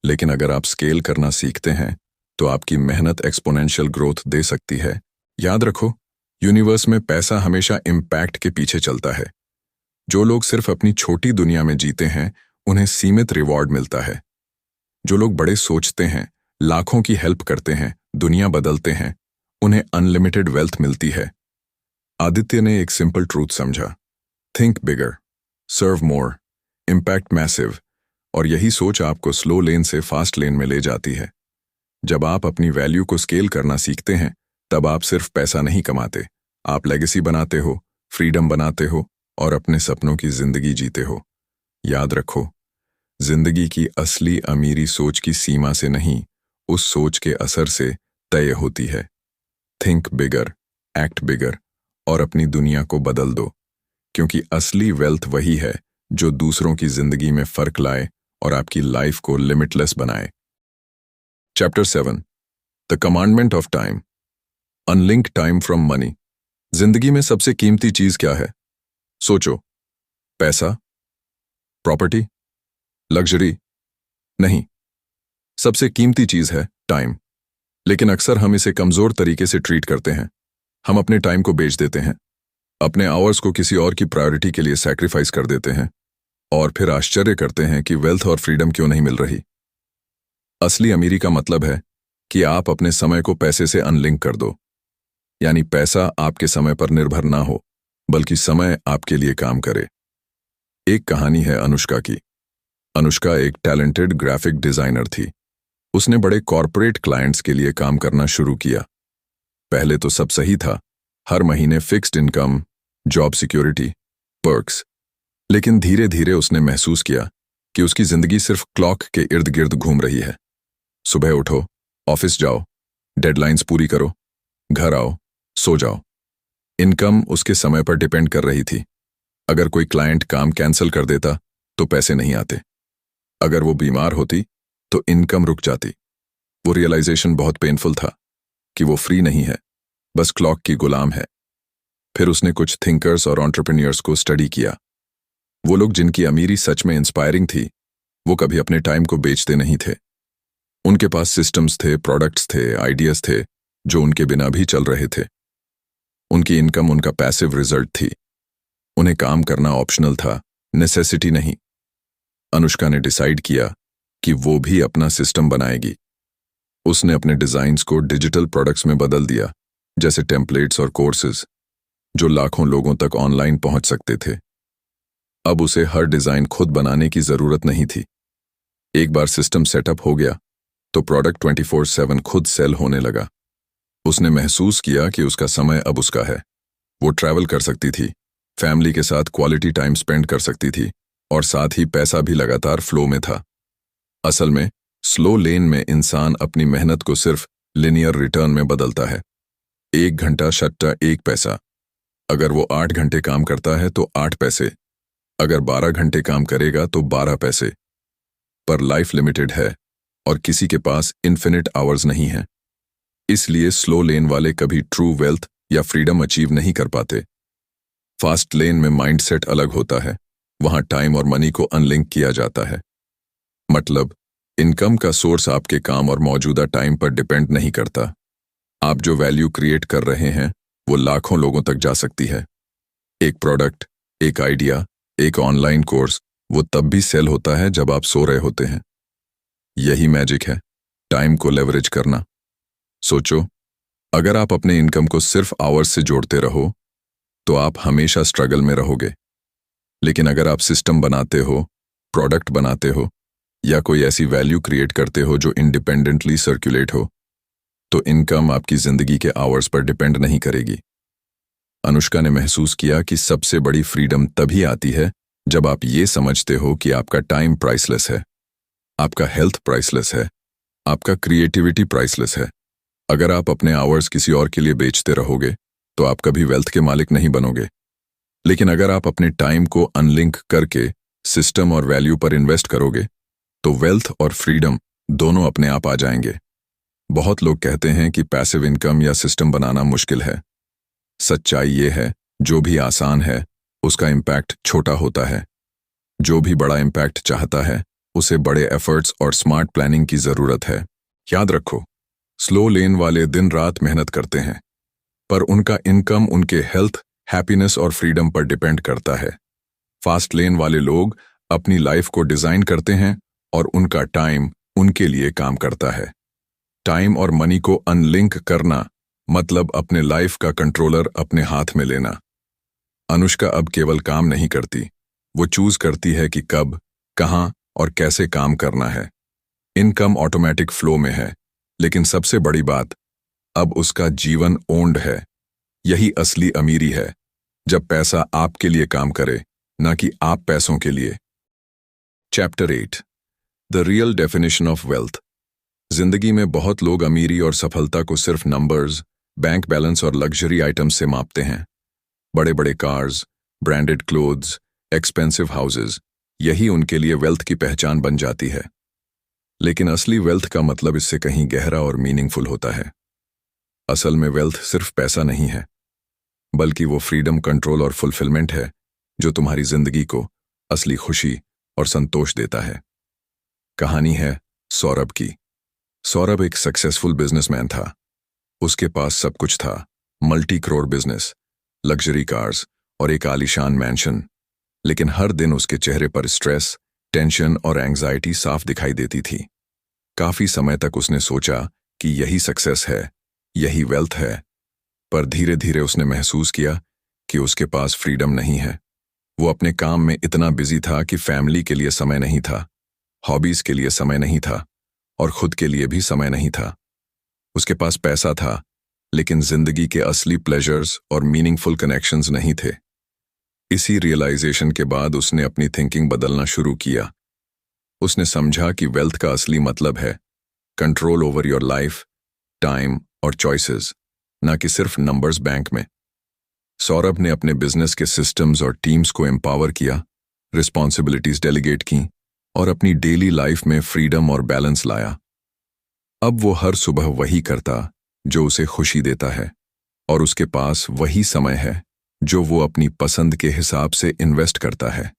लेकिन अगर आप स्केल करना सीखते हैं तो आपकी मेहनत एक्सपोनेंशियल ग्रोथ दे सकती है। याद रखो, यूनिवर्स में पैसा हमेशा इम्पैक्ट के पीछे चलता है। जो लोग सिर्फ अपनी छोटी दुनिया में जीते हैं, उन्हें सीमित रिवॉर्ड मिलता है, जो लोग बड़े सोचते हैं, लाखों की हेल्प करते हैं, दुनिया बदलते हैं, उन्हें अनलिमिटेड वेल्थ मिलती है। आदित्य ने एक सिंपल ट्रूथ समझा, थिंक बिगर, सर्व मोर, इम्पैक्ट मैसिव, और यही सोच आपको स्लो लेन से फास्ट लेन में ले जाती है। जब आप अपनी वैल्यू को स्केल करना सीखते हैं, तब आप सिर्फ पैसा नहीं कमाते, आप लेगेसी बनाते हो, फ्रीडम बनाते हो और अपने सपनों की जिंदगी जीते हो। याद रखो, जिंदगी की असली अमीरी सोच की सीमा से नहीं, उस सोच के असर से तय होती है। थिंक बिगर, एक्ट बिगर और अपनी दुनिया को बदल दो, क्योंकि असली वेल्थ वही है जो दूसरों की जिंदगी में फर्क लाए और आपकी लाइफ को लिमिटलेस बनाए। Chapter 7, the commandment of time. Unlink time from money. जिंदगी में सबसे कीमती चीज क्या है? सोचो। पैसा? प्रॉपर्टी? लग्जरी? नहीं, सबसे कीमती चीज है टाइम। लेकिन अक्सर हम इसे कमजोर तरीके से ट्रीट करते हैं। हम अपने टाइम को बेच देते हैं, अपने आवर्स को किसी और की प्रायोरिटी के लिए सैक्रिफाइस कर देते हैं और फिर आश्चर्य करते हैं कि वेल्थ और फ्रीडम क्यों नहीं मिल रही। असली अमीरी का मतलब है कि आप अपने समय को पैसे से अनलिंक कर दो, यानी पैसा आपके समय पर निर्भर ना हो, बल्कि समय आपके लिए काम करे। एक कहानी है अनुष्का की। अनुष्का एक टैलेंटेड ग्राफिक डिजाइनर थी। उसने बड़े कॉरपोरेट क्लाइंट्स के लिए काम करना शुरू किया। पहले तो सब सही था, हर महीने fixed income, job security, perks. लेकिन धीरे धीरे उसने महसूस किया कि उसकी जिंदगी सिर्फ क्लॉक के इर्द गिर्द घूम रही है। सुबह उठो, ऑफिस जाओ, डेडलाइंस पूरी करो, घर आओ, सो जाओ। इनकम उसके समय पर डिपेंड कर रही थी। अगर कोई क्लाइंट काम कैंसिल कर देता तो पैसे नहीं आते। अगर वो बीमार होती तो इनकम रुक जाती। वो रियलाइजेशन बहुत पेनफुल था कि वो फ्री नहीं है, बस क्लॉक की गुलाम है। फिर उसने कुछ थिंकर्स और एंटरप्रेन्योर्स को स्टडी किया। वो लोग जिनकी अमीरी सच में इंस्पायरिंग थी, वो कभी अपने टाइम को बेचते नहीं थे। उनके पास सिस्टम्स थे, प्रोडक्ट्स थे, आइडियाज थे जो उनके बिना भी चल रहे थे। उनकी इनकम उनका पैसिव रिजल्ट थी। उन्हें काम करना ऑप्शनल था, नेसेसिटी नहीं। अनुष्का ने डिसाइड किया कि वो भी अपना सिस्टम बनाएगी। उसने अपने डिजाइन्स को डिजिटल प्रोडक्ट्स में बदल दिया, जैसे टेम्पलेट्स और कोर्सेज, जो लाखों लोगों तक ऑनलाइन पहुंच सकते थे। अब उसे हर डिजाइन खुद बनाने की जरूरत नहीं थी। एक बार सिस्टम सेटअप हो गया तो प्रोडक्ट 24/7 खुद सेल होने लगा। उसने महसूस किया कि उसका समय अब उसका है। वो ट्रैवल कर सकती थी, फैमिली के साथ क्वालिटी टाइम स्पेंड कर सकती थी और साथ ही पैसा भी लगातार फ्लो में था। असल में स्लो लेन में इंसान अपनी मेहनत को सिर्फ लिनियर रिटर्न में बदलता है। 1 घंटा सट्टा 1 पैसा। अगर वो 8 घंटे काम करता है तो 8 पैसे, अगर 12 घंटे काम करेगा तो 12 पैसे। पर लाइफ लिमिटेड है और किसी के पास इन्फिनिट आवर्स नहीं है। इसलिए स्लो लेन वाले कभी ट्रू वेल्थ या फ्रीडम अचीव नहीं कर पाते। फास्ट लेन में माइंडसेट अलग होता है। वहां टाइम और मनी को अनलिंक किया जाता है। मतलब, इनकम का सोर्स आपके काम और मौजूदा टाइम पर डिपेंड नहीं करता। आप जो वैल्यू क्रिएट कर रहे हैं वो लाखों लोगों तक जा सकती है। एक प्रोडक्ट, एक आइडिया, एक ऑनलाइन कोर्स, वो तब भी सेल होता है जब आप सो रहे होते हैं। यही मैजिक है, टाइम को लेवरेज करना। सोचो, अगर आप अपने इनकम को सिर्फ आवर्स से जोड़ते रहो तो आप हमेशा स्ट्रगल में रहोगे। लेकिन अगर आप सिस्टम बनाते हो, प्रोडक्ट बनाते हो या कोई ऐसी वैल्यू क्रिएट करते हो जो इंडिपेंडेंटली सर्कुलेट हो, तो इनकम आपकी जिंदगी के आवर्स पर डिपेंड नहीं करेगी। अनुष्का ने महसूस किया कि सबसे बड़ी फ्रीडम तभी आती है जब आप ये समझते हो कि आपका टाइम प्राइसलेस है, आपका हेल्थ प्राइसलेस है, आपका क्रिएटिविटी प्राइसलेस है। अगर आप अपने आवर्स किसी और के लिए बेचते रहोगे तो आप कभी वेल्थ के मालिक नहीं बनोगे। लेकिन अगर आप अपने टाइम को अनलिंक करके सिस्टम और वैल्यू पर इन्वेस्ट करोगे तो वेल्थ और फ्रीडम दोनों अपने आप आ जाएंगे। बहुत लोग कहते हैं कि पैसिव इनकम या सिस्टम बनाना मुश्किल है। सच्चाई ये है, जो भी आसान है उसका इम्पैक्ट छोटा होता है। जो भी बड़ा इम्पैक्ट चाहता है उसे बड़े एफर्ट्स और स्मार्ट प्लानिंग की जरूरत है। याद रखो, स्लो लेन वाले दिन रात मेहनत करते हैं, पर उनका इनकम उनके हेल्थ, हैप्पीनेस और फ्रीडम पर डिपेंड करता है। फास्ट लेन वाले लोग अपनी लाइफ को डिजाइन करते हैं और उनका टाइम उनके लिए काम करता है। टाइम और मनी को अनलिंक करना मतलब अपने लाइफ का कंट्रोलर अपने हाथ में लेना। अनुष्का अब केवल काम नहीं करती, वो चूज करती है कि कब, कहां और कैसे काम करना है। इनकम ऑटोमेटिक फ्लो में है, लेकिन सबसे बड़ी बात, अब उसका जीवन ओन्ड है। यही असली अमीरी है, जब पैसा आपके लिए काम करे, ना कि आप पैसों के लिए। Chapter 8, the real definition of wealth. जिंदगी में बहुत लोग अमीरी और सफलता को सिर्फ नंबर्स, बैंक बैलेंस और लग्जरी आइटम्स से मापते हैं। बड़े बड़े cars, branded clothes, expensive houses, यही उनके लिए वेल्थ की पहचान बन जाती है। लेकिन असली वेल्थ का मतलब इससे कहीं गहरा और मीनिंगफुल होता है। असल में वेल्थ सिर्फ पैसा नहीं है, बल्कि वो फ्रीडम, कंट्रोल और फुलफिलमेंट है जो तुम्हारी जिंदगी को असली खुशी और संतोष देता है। कहानी है सौरभ की। सौरभ एक सक्सेसफुल बिजनेसमैन था। उसके पास सब कुछ था, multi crore business, luxury cars और एक आलीशान मैंशन। लेकिन हर दिन उसके चेहरे पर स्ट्रेस, टेंशन और एंग्जाइटी साफ दिखाई देती थी। काफी समय तक उसने सोचा कि यही सक्सेस है, यही वेल्थ है। पर धीरे धीरे उसने महसूस किया कि उसके पास फ्रीडम नहीं है। वो अपने काम में इतना बिजी था कि फैमिली के लिए समय नहीं था, हॉबीज के लिए समय नहीं था और खुद के लिए भी समय नहीं था। उसके पास पैसा था, लेकिन जिंदगी के असली प्लेजर्स और मीनिंगफुल कनेक्शंस नहीं थे। इसी रियलाइजेशन के बाद उसने अपनी थिंकिंग बदलना शुरू किया। उसने समझा कि वेल्थ का असली मतलब है control over your life, time और चॉइसेस, ना कि सिर्फ नंबर्स बैंक में। सौरभ ने अपने बिजनेस के सिस्टम्स और टीम्स को एम्पावर किया, रिस्पॉन्सिबिलिटीज डेलीगेट की और अपनी डेली लाइफ में फ्रीडम और बैलेंस लाया। अब वो हर सुबह वही करता जो उसे खुशी देता है, और उसके पास वही समय है जो वो अपनी पसंद के हिसाब से इन्वेस्ट करता है।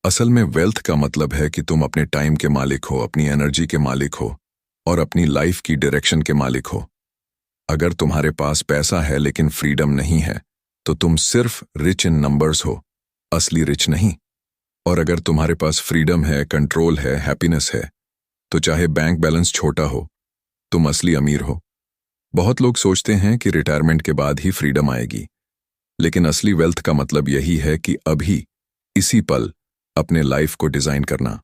असल में वेल्थ का मतलब है कि तुम अपने टाइम के मालिक हो, अपनी एनर्जी के मालिक हो और अपनी लाइफ की डायरेक्शन के मालिक हो। अगर तुम्हारे पास पैसा है लेकिन फ्रीडम नहीं है, तो तुम सिर्फ रिच इन नंबर्स हो, असली रिच नहीं। और अगर तुम्हारे पास फ्रीडम है, कंट्रोल है, हैप्पीनेस है, तो चाहे बैंक बैलेंस छोटा हो, तुम असली अमीर हो। बहुत लोग सोचते हैं कि रिटायरमेंट के बाद ही फ्रीडम आएगी, लेकिन असली वेल्थ का मतलब यही है कि अभी, इसी पल, अपने लाइफ को डिजाइन करना।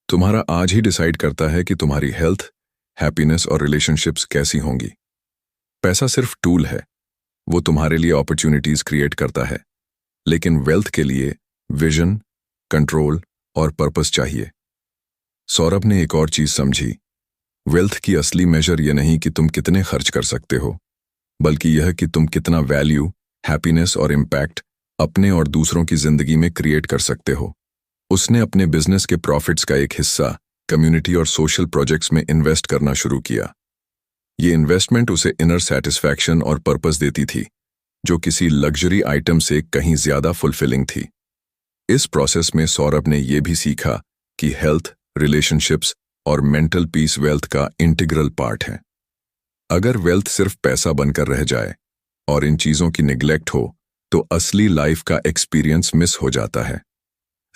तुम्हारा आज ही डिसाइड करता है कि तुम्हारी हेल्थ, हैप्पीनेस और रिलेशनशिप्स कैसी होंगी। पैसा सिर्फ टूल है, वो तुम्हारे लिए अपॉर्चुनिटीज क्रिएट करता है, लेकिन वेल्थ के लिए विजन, कंट्रोल और पर्पस चाहिए। सौरभ ने एक और चीज समझी, वेल्थ की असली मेजर यह नहीं कि तुम कितने खर्च कर सकते हो, बल्कि यह कि तुम कितना वैल्यू, हैप्पीनेस और इम्पैक्ट अपने और दूसरों की जिंदगी में क्रिएट कर सकते हो। उसने अपने बिजनेस के प्रॉफिट्स का एक हिस्सा कम्युनिटी और सोशल प्रोजेक्ट्स में इन्वेस्ट करना शुरू किया। ये इन्वेस्टमेंट उसे इनर सेटिस्फैक्शन और पर्पस देती थी, जो किसी लग्जरी आइटम से कहीं ज्यादा फुलफिलिंग थी। इस प्रोसेस में सौरभ ने यह भी सीखा कि हेल्थ, रिलेशनशिप्स और मेंटल पीस वेल्थ का इंटीग्रल पार्ट है। अगर वेल्थ सिर्फ पैसा बनकर रह जाए और इन चीजों की निगलेक्ट हो, तो असली लाइफ का एक्सपीरियंस मिस हो जाता है।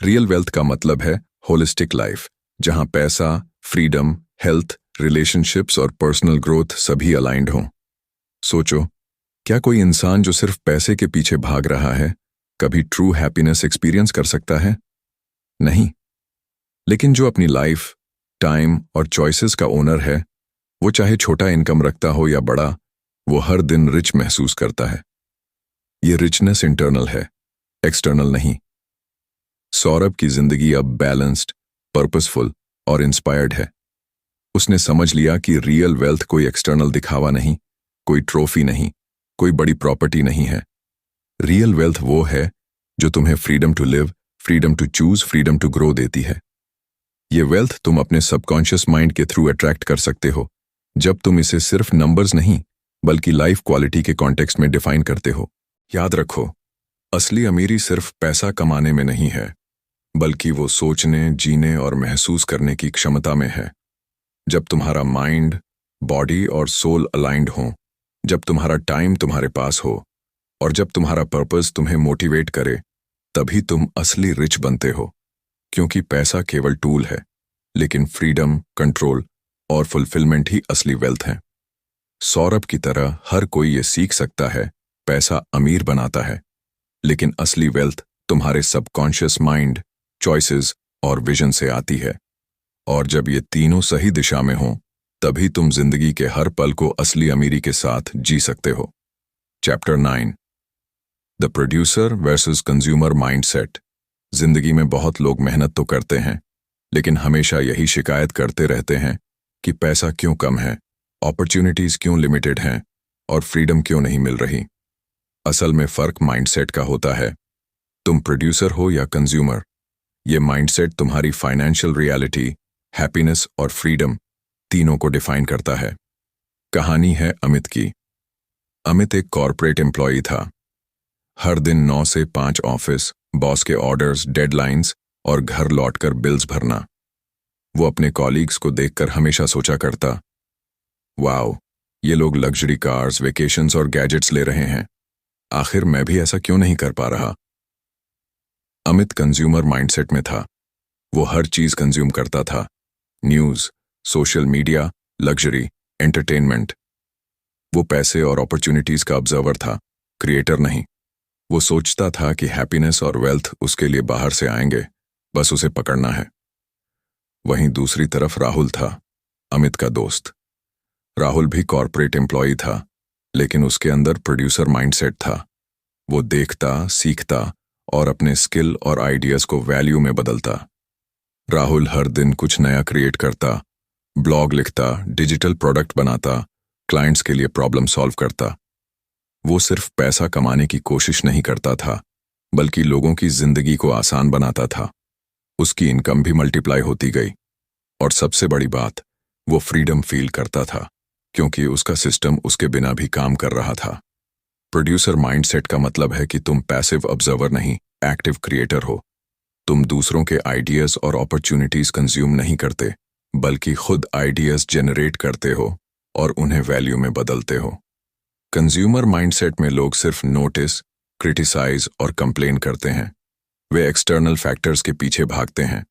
रियल वेल्थ का मतलब है होलिस्टिक लाइफ, जहां पैसा, फ्रीडम, हेल्थ, रिलेशनशिप्स और पर्सनल ग्रोथ सभी अलाइंड हों। सोचो, क्या कोई इंसान जो सिर्फ पैसे के पीछे भाग रहा है कभी ट्रू हैप्पीनेस एक्सपीरियंस कर सकता है? नहीं। लेकिन जो अपनी लाइफ, टाइम और चॉइसेस का ओनर है, वो चाहे छोटा इनकम रखता हो या बड़ा, वो हर दिन रिच महसूस करता है। ये रिचनेस इंटरनल है, एक्सटर्नल नहीं। सौरभ की जिंदगी अब बैलेंस्ड, पर्पसफुल और इंस्पायर्ड है। उसने समझ लिया कि रियल वेल्थ कोई एक्सटर्नल दिखावा नहीं, कोई ट्रॉफी नहीं, कोई बड़ी प्रॉपर्टी नहीं है। रियल वेल्थ वो है जो तुम्हें freedom to live, freedom to choose, freedom to grow देती है। ये वेल्थ तुम अपने सबकॉन्शियस माइंड के थ्रू अट्रैक्ट कर सकते हो, जब तुम इसे सिर्फ नंबर्स नहीं, बल्कि लाइफ क्वालिटी के कॉन्टेक्स्ट में डिफाइन करते हो। याद रखो, असली अमीरी सिर्फ पैसा कमाने में नहीं है, बल्कि वो सोचने, जीने और महसूस करने की क्षमता में है। जब तुम्हारा माइंड, बॉडी और सोल अलाइंड हो, जब तुम्हारा टाइम तुम्हारे पास हो और जब तुम्हारा पर्पस तुम्हें मोटिवेट करे, तभी तुम असली रिच बनते हो। क्योंकि पैसा केवल टूल है, लेकिन फ्रीडम, कंट्रोल और फुलफिलमेंट ही असली वेल्थ है। सौरभ की तरह हर कोई ये सीख सकता है, पैसा अमीर बनाता है, लेकिन असली वेल्थ तुम्हारे सबकॉन्शियस माइंड, चॉइसेस और विजन से आती है। और जब ये तीनों सही दिशा में हों, तभी तुम जिंदगी के हर पल को असली अमीरी के साथ जी सकते हो। Chapter 9, the producer versus consumer mindset. जिंदगी में बहुत लोग मेहनत तो करते हैं, लेकिन हमेशा यही शिकायत करते रहते हैं कि पैसा क्यों कम है, अपॉर्चुनिटीज क्यों लिमिटेड हैं और फ्रीडम क्यों नहीं मिल रही। असल में फर्क माइंडसेट का होता है। तुम प्रोड्यूसर हो या कंज्यूमर, ये माइंडसेट तुम्हारी फाइनेंशियल रियलिटी, हैप्पीनेस और फ्रीडम तीनों को डिफाइन करता है। कहानी है अमित की। अमित एक कॉर्पोरेट एम्प्लॉई था। हर दिन 9 से 5 ऑफिस, बॉस के ऑर्डर्स, डेडलाइंस और घर लौटकर बिल्स भरना। वो अपने कॉलीग्स को देखकर हमेशा सोचा करता, वाओ, ये लोग लग्जरी कार्स, वेकेशंस और गैजेट्स ले रहे हैं, आखिर मैं भी ऐसा क्यों नहीं कर पा रहा। अमित कंज्यूमर माइंडसेट में था। वो हर चीज कंज्यूम करता था, news, social media, luxury, entertainment. वो पैसे और अपॉर्चुनिटीज का ऑब्जर्वर था, क्रिएटर नहीं। वो सोचता था कि हैप्पीनेस और वेल्थ उसके लिए बाहर से आएंगे, बस उसे पकड़ना है। वहीं दूसरी तरफ राहुल था, अमित का दोस्त। राहुल भी कॉर्पोरेट एम्प्लॉई था, लेकिन उसके अंदर प्रोड्यूसर माइंडसेट था। वो देखता, सीखता और अपने स्किल और आइडियाज को वैल्यू में बदलता। राहुल हर दिन कुछ नया क्रिएट करता, ब्लॉग लिखता, डिजिटल प्रोडक्ट बनाता, क्लाइंट्स के लिए प्रॉब्लम सॉल्व करता। वो सिर्फ पैसा कमाने की कोशिश नहीं करता था, बल्कि लोगों की जिंदगी को आसान बनाता था। उसकी इनकम भी मल्टीप्लाई होती गई, और सबसे बड़ी बात, वो फ्रीडम फील करता था, क्योंकि उसका सिस्टम उसके बिना भी काम कर रहा था। प्रोड्यूसर माइंडसेट का मतलब है कि तुम पैसिव ऑब्जर्वर नहीं, एक्टिव क्रिएटर हो। तुम दूसरों के आइडियाज और अपॉर्चुनिटीज कंज्यूम नहीं करते, बल्कि खुद आइडियाज जनरेट करते हो और उन्हें वैल्यू में बदलते हो। कंज्यूमर माइंडसेट में लोग सिर्फ नोटिस, क्रिटिसाइज और कंप्लेन करते हैं। वे एक्सटर्नल फैक्टर्स के पीछे भागते हैं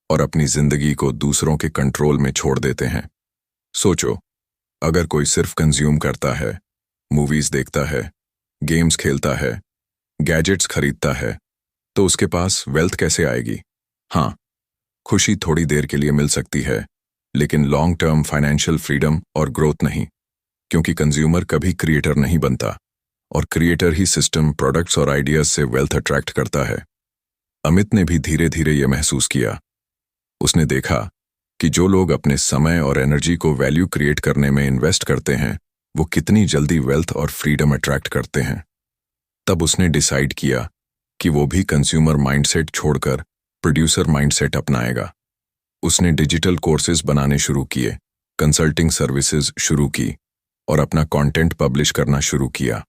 और अपनी जिंदगी को दूसरों के कंट्रोल में छोड़ देते हैं। सोचो, अगर कोई सिर्फ कंज्यूम करता है, मूवीज देखता है, गेम्स खेलता है, गैजेट्स खरीदता है, तो उसके पास वेल्थ कैसे आएगी। हाँ, खुशी थोड़ी देर के लिए मिल सकती है, लेकिन लॉन्ग टर्म फाइनेंशियल फ्रीडम और ग्रोथ नहीं, क्योंकि कंज्यूमर कभी क्रिएटर नहीं बनता, और क्रिएटर ही सिस्टम, प्रोडक्ट्स और आइडियाज से वेल्थ अट्रैक्ट करता है। अमित ने भी धीरे धीरे यह महसूस किया। उसने देखा कि जो लोग अपने समय और एनर्जी को वैल्यू क्रिएट करने में इन्वेस्ट करते हैं, वो कितनी जल्दी वेल्थ और फ्रीडम अट्रैक्ट करते हैं। तब उसने डिसाइड किया कि वो भी कंज्यूमर माइंडसेट छोड़कर प्रोड्यूसर माइंडसेट अपनाएगा। उसने डिजिटल कोर्सेज बनाने शुरू किए, कंसल्टिंग सर्विसेज शुरू की और अपना कंटेंट पब्लिश करना शुरू किया।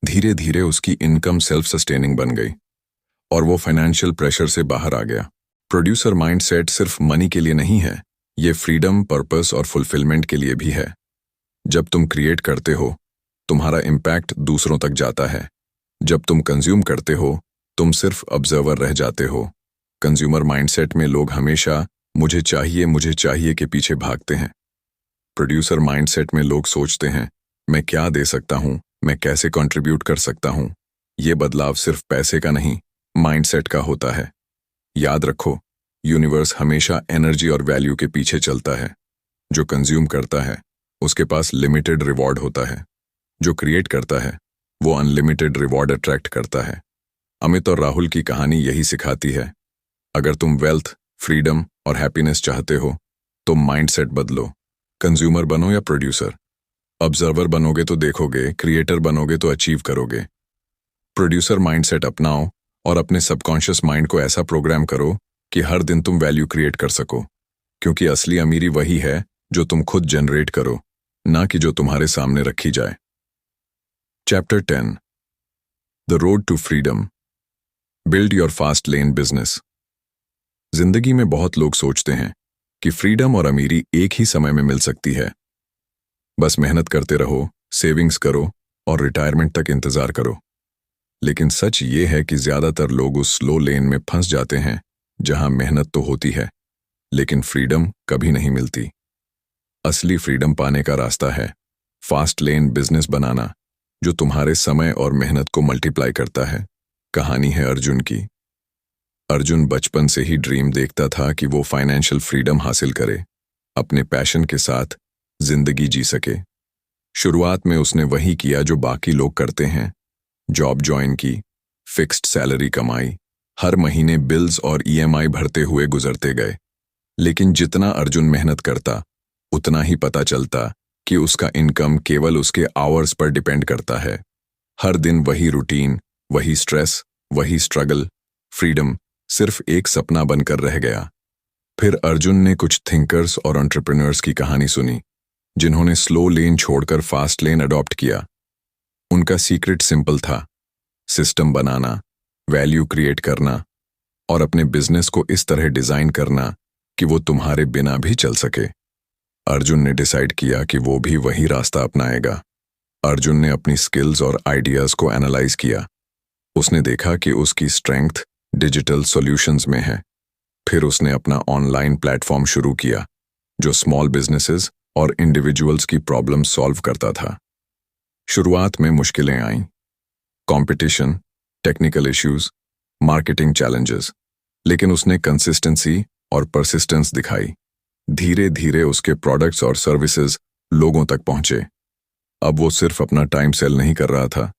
धीरे धीरे उसकी इनकम सेल्फ सस्टेनिंग बन गई और वो फाइनेंशियल प्रेशर से बाहर आ गया। प्रोड्यूसर माइंडसेट सिर्फ मनी के लिए नहीं है, ये फ्रीडम, पर्पस और फुलफिलमेंट के लिए भी है। जब तुम क्रिएट करते हो, तुम्हारा इम्पैक्ट दूसरों तक जाता है। जब तुम कंज्यूम करते हो, तुम सिर्फ ऑब्जर्वर रह जाते हो। कंज्यूमर माइंडसेट में लोग हमेशा मुझे चाहिए के पीछे भागते हैं। प्रोड्यूसर माइंडसेट में लोग सोचते हैं, मैं क्या दे सकता हूँ, मैं कैसे कंट्रीब्यूट कर सकता हूँ। ये बदलाव सिर्फ पैसे का नहीं, माइंडसेट का होता है। याद रखो, यूनिवर्स हमेशा एनर्जी और वैल्यू के पीछे चलता है। जो कंज्यूम करता है, उसके पास लिमिटेड रिवॉर्ड होता है। जो क्रिएट करता है, वो अनलिमिटेड रिवॉर्ड अट्रैक्ट करता है। अमित और राहुल की कहानी यही सिखाती है। अगर तुम वेल्थ, फ्रीडम और हैप्पीनेस चाहते हो, तो माइंडसेट बदलो। कंज्यूमर बनो या प्रोड्यूसर। ऑब्जर्वर बनोगे तो देखोगे, क्रिएटर बनोगे तो अचीव करोगे। प्रोड्यूसर माइंडसेट अपनाओ और अपने सबकॉन्शियस माइंड को ऐसा प्रोग्राम करो कि हर दिन तुम वैल्यू क्रिएट कर सको, क्योंकि असली अमीरी वही है जो तुम खुद जनरेट करो, ना कि जो तुम्हारे सामने रखी जाए। Chapter 10, the road to freedom. Build your fast lane business. जिंदगी में बहुत लोग सोचते हैं कि फ्रीडम और अमीरी एक ही समय में मिल सकती है। बस मेहनत करते रहो, सेविंग्स करो और रिटायरमेंट तक इंतजार करो। लेकिन सच ये है कि ज्यादातर लोग उस स्लो लेन में फंस जाते हैं जहां मेहनत तो होती है, लेकिन फ्रीडम कभी नहीं मिलती। असली फ्रीडम पाने का रास्ता है फास्ट लेन बिजनेस बनाना, जो तुम्हारे समय और मेहनत को मल्टीप्लाई करता है। कहानी है अर्जुन की। अर्जुन बचपन से ही ड्रीम देखता था कि वो फाइनेंशियल फ्रीडम हासिल करे, अपने पैशन के साथ जिंदगी जी सके। शुरुआत में उसने वही किया जो बाकी लोग करते हैं, जॉब ज्वाइन की, फिक्स्ड सैलरी कमाई, हर महीने बिल्स और ईएमआई भरते हुए गुजरते गए। लेकिन जितना अर्जुन मेहनत करता, उतना ही पता चलता कि उसका इनकम केवल उसके आवर्स पर डिपेंड करता है। हर दिन वही रूटीन, वही स्ट्रेस, वही स्ट्रगल। फ्रीडम सिर्फ एक सपना बनकर रह गया। फिर अर्जुन ने कुछ थिंकर्स और एंटरप्रेन्योर्स की कहानी सुनी, जिन्होंने स्लो लेन छोड़कर फास्ट लेन अडॉप्ट किया। उनका सीक्रेट सिंपल था, सिस्टम बनाना, वैल्यू क्रिएट करना और अपने बिजनेस को इस तरह डिजाइन करना कि वो तुम्हारे बिना भी चल सके। अर्जुन ने डिसाइड किया कि वो भी वही रास्ता अपनाएगा। अर्जुन ने अपनी स्किल्स और आइडियाज को एनालाइज किया। उसने देखा कि उसकी स्ट्रेंथ डिजिटल सॉल्यूशंस में है। फिर उसने अपना ऑनलाइन प्लेटफॉर्म शुरू किया, जो स्मॉल बिजनेसेस और इंडिविजुअल्स की प्रॉब्लम सॉल्व करता था। शुरुआत में मुश्किलें आईं, competition, technical issues, marketing challenges, लेकिन उसने कंसिस्टेंसी और परसिस्टेंस दिखाई। धीरे धीरे उसके प्रोडक्ट्स और सर्विसेज लोगों तक पहुंचे। अब वो सिर्फ अपना टाइम सेल नहीं कर रहा था,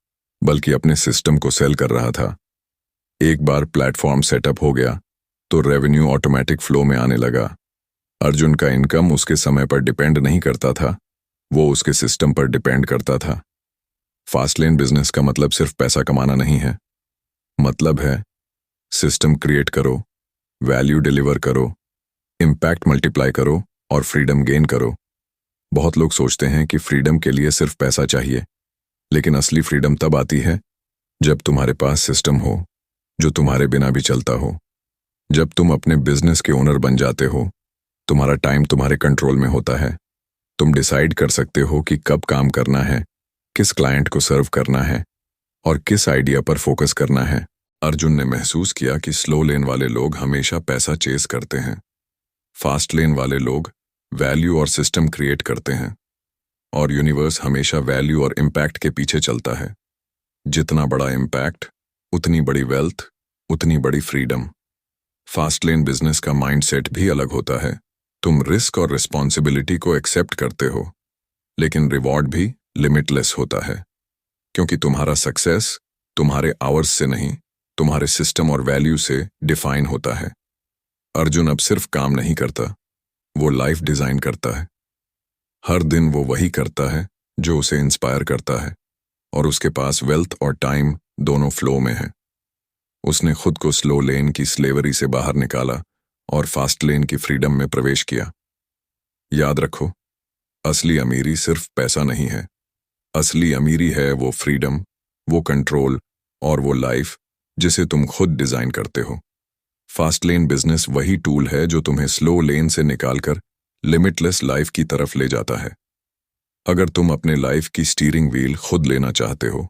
बल्कि अपने सिस्टम को सेल कर रहा था। एक बार प्लेटफॉर्म सेटअप हो गया तो रेवेन्यू ऑटोमेटिक फ्लो में आने लगा। अर्जुन का इनकम उसके समय पर डिपेंड नहीं करता था, वो उसके सिस्टम पर डिपेंड करता था। फास्ट लेन बिजनेस का मतलब सिर्फ पैसा कमाना नहीं है, मतलब है सिस्टम क्रिएट करो, वैल्यू डिलीवर करो, इम्पैक्ट मल्टीप्लाई करो और फ्रीडम गेन करो। बहुत लोग सोचते हैं कि फ्रीडम के लिए सिर्फ पैसा चाहिए, लेकिन असली फ्रीडम तब आती है जब तुम्हारे पास सिस्टम हो जो तुम्हारे बिना भी चलता हो। जब तुम अपने बिजनेस के ओनर बन जाते हो, तुम्हारा टाइम तुम्हारे कंट्रोल में होता है। तुम डिसाइड कर सकते हो कि कब काम करना है, किस क्लाइंट को सर्व करना है और किस आइडिया पर फोकस करना है। अर्जुन ने महसूस किया कि स्लो लेन वाले लोग हमेशा पैसा चेस करते हैं, फास्ट लेन वाले लोग वैल्यू और सिस्टम क्रिएट करते हैं, और यूनिवर्स हमेशा वैल्यू और इम्पैक्ट के पीछे चलता है। जितना बड़ा इम्पैक्ट, उतनी बड़ी वेल्थ, उतनी बड़ी फ्रीडम। फास्ट लेन बिजनेस का माइंडसेट भी अलग होता है। तुम रिस्क और रिस्पॉन्सिबिलिटी को एक्सेप्ट करते हो, लेकिन रिवॉर्ड भी लिमिटलेस होता है, क्योंकि तुम्हारा सक्सेस तुम्हारे आवर्स से नहीं, तुम्हारे सिस्टम और वैल्यू से डिफाइन होता है। अर्जुन अब सिर्फ काम नहीं करता, वो लाइफ डिजाइन करता है। हर दिन वो वही करता है जो उसे इंस्पायर करता है, और उसके पास वेल्थ और टाइम दोनों फ्लो में है। उसने खुद को स्लो लेन की स्लेवरी से बाहर निकाला और फास्ट लेन की फ्रीडम में प्रवेश किया। याद रखो, असली अमीरी सिर्फ पैसा नहीं है। असली अमीरी है वो फ्रीडम, वो कंट्रोल और वो लाइफ जिसे तुम खुद डिजाइन करते हो। फास्ट लेन बिजनेस वही टूल है जो तुम्हें स्लो लेन से निकालकर लिमिटलेस लाइफ की तरफ ले जाता है। अगर तुम अपने लाइफ की स्टीयरिंग व्हील खुद लेना चाहते हो,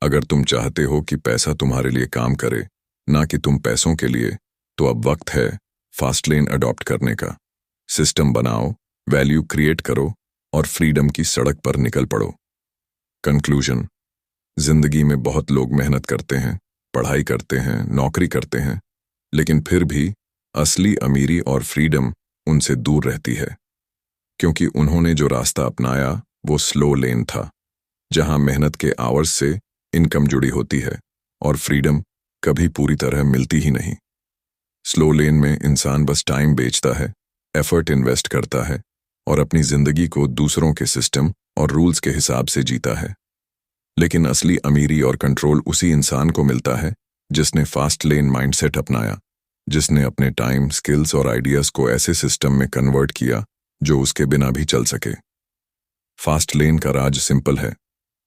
अगर तुम चाहते हो कि पैसा तुम्हारे लिए काम करे, ना कि तुम पैसों के लिए, तो अब वक्त है फास्ट लेन अडॉप्ट करने का। सिस्टम बनाओ, वैल्यू क्रिएट करो और फ्रीडम की सड़क पर निकल पड़ो। कंक्लूजन, जिंदगी में बहुत लोग मेहनत करते हैं, पढ़ाई करते हैं, नौकरी करते हैं, लेकिन फिर भी असली अमीरी और फ्रीडम उनसे दूर रहती है, क्योंकि उन्होंने जो रास्ता अपनाया वो स्लो लेन था, जहां मेहनत के आवर्स से इनकम जुड़ी होती है और फ्रीडम कभी पूरी तरह मिलती ही नहीं। स्लो लेन में इंसान बस टाइम बेचता है, एफर्ट इन्वेस्ट करता है और अपनी जिंदगी को दूसरों के सिस्टम और रूल्स के हिसाब से जीता है। लेकिन असली अमीरी और कंट्रोल उसी इंसान को मिलता है जिसने फास्ट लेन माइंडसेट अपनाया, जिसने अपने टाइम, स्किल्स और आइडियाज को ऐसे सिस्टम में कन्वर्ट किया जो उसके बिना भी चल सके। फास्ट लेन का राज सिंपल है,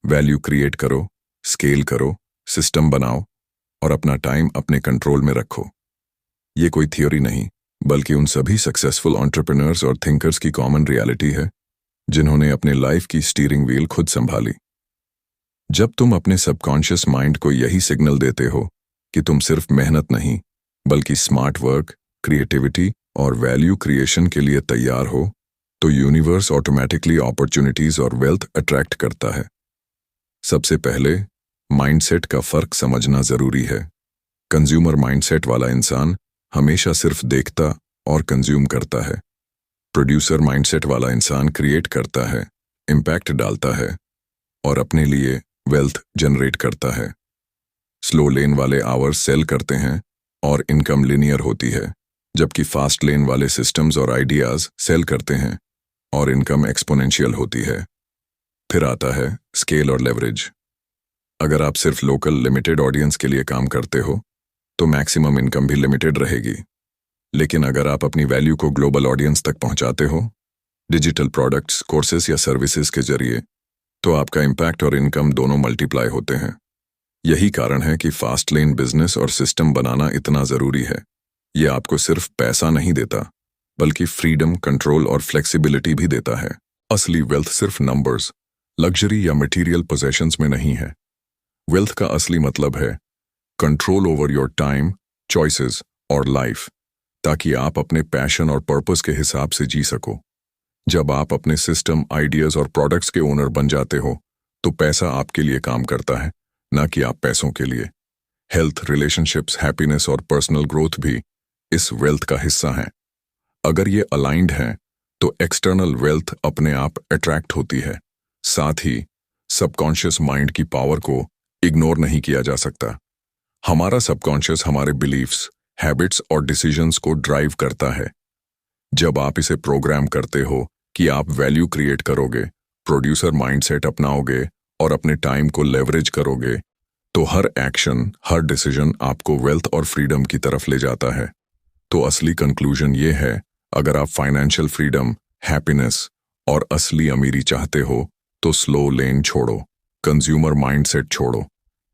वैल्यू क्रिएट करो, स्केल करो, सिस्टम बनाओ और अपना टाइम अपने कंट्रोल में रखो। ये कोई थ्योरी नहीं, बल्कि उन सभी सक्सेसफुल एंटरप्रेन्योर्स और थिंकर्स की कॉमन रियलिटी है जिन्होंने अपने लाइफ की स्टीयरिंग व्हील खुद संभाली। जब तुम अपने सबकॉन्शियस माइंड को यही सिग्नल देते हो कि तुम सिर्फ मेहनत नहीं, बल्कि स्मार्ट वर्क, क्रिएटिविटी और वैल्यू क्रिएशन के लिए तैयार हो तो यूनिवर्स ऑटोमेटिकली अपॉर्चुनिटीज और वेल्थ अट्रैक्ट करता है। सबसे पहले माइंडसेट का फर्क समझना जरूरी है। कंज्यूमर माइंडसेट वाला इंसान हमेशा सिर्फ देखता और कंज्यूम करता है। प्रोड्यूसर माइंडसेट वाला इंसान क्रिएट करता है, इम्पैक्ट डालता है और अपने लिए वेल्थ जनरेट करता है। स्लो लेन वाले आवर्स सेल करते हैं और इनकम लिनियर होती है, जबकि फास्ट लेन वाले सिस्टम्स और आइडियाज सेल करते हैं और इनकम एक्सपोनेंशियल होती है। फिर आता है स्केल और लेवरेज। अगर आप सिर्फ लोकल लिमिटेड ऑडियंस के लिए काम करते हो तो मैक्सिमम इनकम भी लिमिटेड रहेगी। लेकिन अगर आप अपनी वैल्यू को ग्लोबल ऑडियंस तक पहुंचाते हो, डिजिटल प्रोडक्ट्स, कोर्सेस या सर्विसेज के जरिए, तो आपका इम्पैक्ट और इनकम दोनों मल्टीप्लाई होते हैं। यही कारण है कि फास्ट लेन बिजनेस और सिस्टम बनाना इतना जरूरी है। ये आपको सिर्फ पैसा नहीं देता, बल्कि फ्रीडम, कंट्रोल और फ्लेक्सिबिलिटी भी देता है। असली वेल्थ सिर्फ नंबर्स, लग्जरी या मटेरियल पोजेशंस में नहीं है। वेल्थ का असली मतलब है control over your time, choices और लाइफ, ताकि आप अपने पैशन और पर्पस के हिसाब से जी सको। जब आप अपने सिस्टम, आइडियाज और प्रोडक्ट्स के ओनर बन जाते हो तो पैसा आपके लिए काम करता है, ना कि आप पैसों के लिए। हेल्थ, रिलेशनशिप्स, हैप्पीनेस और पर्सनल ग्रोथ भी इस वेल्थ का हिस्सा हैं। अगर ये अलाइंड हैं तो एक्सटर्नल वेल्थ अपने आप अट्रैक्ट होती है। साथ ही सबकॉन्शियस माइंड की पावर को इग्नोर नहीं किया जा सकता। हमारा सबकॉन्शियस हमारे बिलीफ्स, हैबिट्स और डिसीजंस को ड्राइव करता है। जब आप इसे प्रोग्राम करते हो कि आप वैल्यू क्रिएट करोगे, प्रोड्यूसर माइंडसेट अपनाओगे और अपने टाइम को लेवरेज करोगे, तो हर एक्शन, हर डिसीजन आपको वेल्थ और फ्रीडम की तरफ ले जाता है। तो असली कंक्लूजन ये है, अगर आप फाइनेंशियल फ्रीडम, हैप्पीनेस और असली अमीरी चाहते हो तो स्लो लेन छोड़ो, कंज्यूमर माइंडसेट छोड़ो,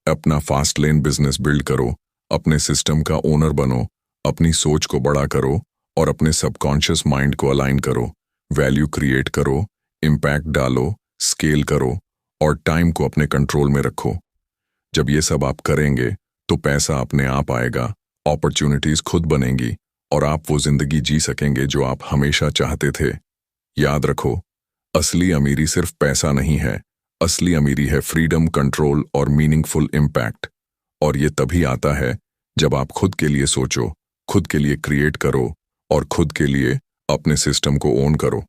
अपना फास्ट लेन बिजनेस बिल्ड करो, अपने सिस्टम का ओनर बनो, अपनी सोच को बड़ा करो और अपने सबकॉन्शियस माइंड को अलाइन करो। वैल्यू क्रिएट करो, इम्पैक्ट डालो, स्केल करो और टाइम को अपने कंट्रोल में रखो। जब ये सब आप करेंगे तो पैसा अपने आप आएगा, अपॉर्चुनिटीज खुद बनेंगी और आप वो जिंदगी जी सकेंगे जो आप हमेशा चाहते थे। याद रखो, असली अमीरी सिर्फ पैसा नहीं है, असली अमीरी है फ्रीडम, कंट्रोल और मीनिंगफुल इम्पैक्ट। और ये तभी आता है जब आप खुद के लिए सोचो, खुद के लिए क्रिएट करो और खुद के लिए अपने सिस्टम को ओन करो।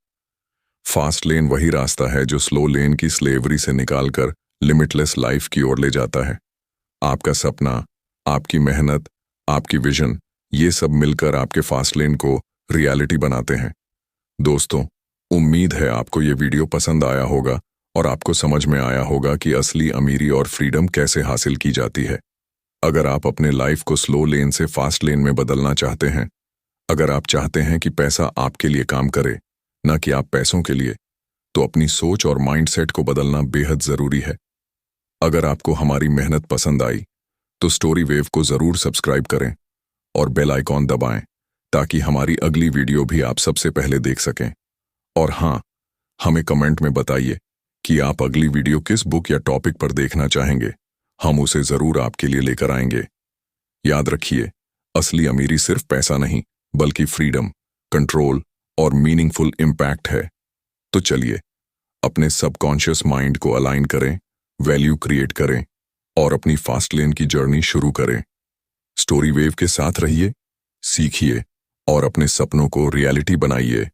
फास्ट लेन वही रास्ता है जो स्लो लेन की स्लेवरी से निकालकर लिमिटलेस लाइफ की ओर ले जाता है। आपका सपना, आपकी मेहनत, आपकी विजन, ये सब मिलकर आपके फास्ट लेन को रियलिटी बनाते हैं। दोस्तों, उम्मीद है आपको ये वीडियो पसंद आया होगा और आपको समझ में आया होगा कि असली अमीरी और फ्रीडम कैसे हासिल की जाती है। अगर आप अपने लाइफ को स्लो लेन से फास्ट लेन में बदलना चाहते हैं, अगर आप चाहते हैं कि पैसा आपके लिए काम करे, ना कि आप पैसों के लिए, तो अपनी सोच और माइंडसेट को बदलना बेहद जरूरी है। अगर आपको हमारी मेहनत पसंद आई तो स्टोरी वेव को जरूर सब्सक्राइब करें और बेल आइकॉन दबाएं, ताकि हमारी अगली वीडियो भी आप सबसे पहले देख सकें। और हाँ, हमें कमेंट में बताइए कि आप अगली वीडियो किस बुक या टॉपिक पर देखना चाहेंगे। हम उसे जरूर आपके लिए लेकर आएंगे। याद रखिए, असली अमीरी सिर्फ पैसा नहीं, बल्कि फ्रीडम, कंट्रोल और मीनिंगफुल इम्पैक्ट है। तो चलिए, अपने सबकॉन्शियस माइंड को अलाइन करें, वैल्यू क्रिएट करें और अपनी फास्ट लेन की जर्नी शुरू करें। स्टोरी वेव के साथ रहिए, सीखिए और अपने सपनों को रियलिटी बनाइए।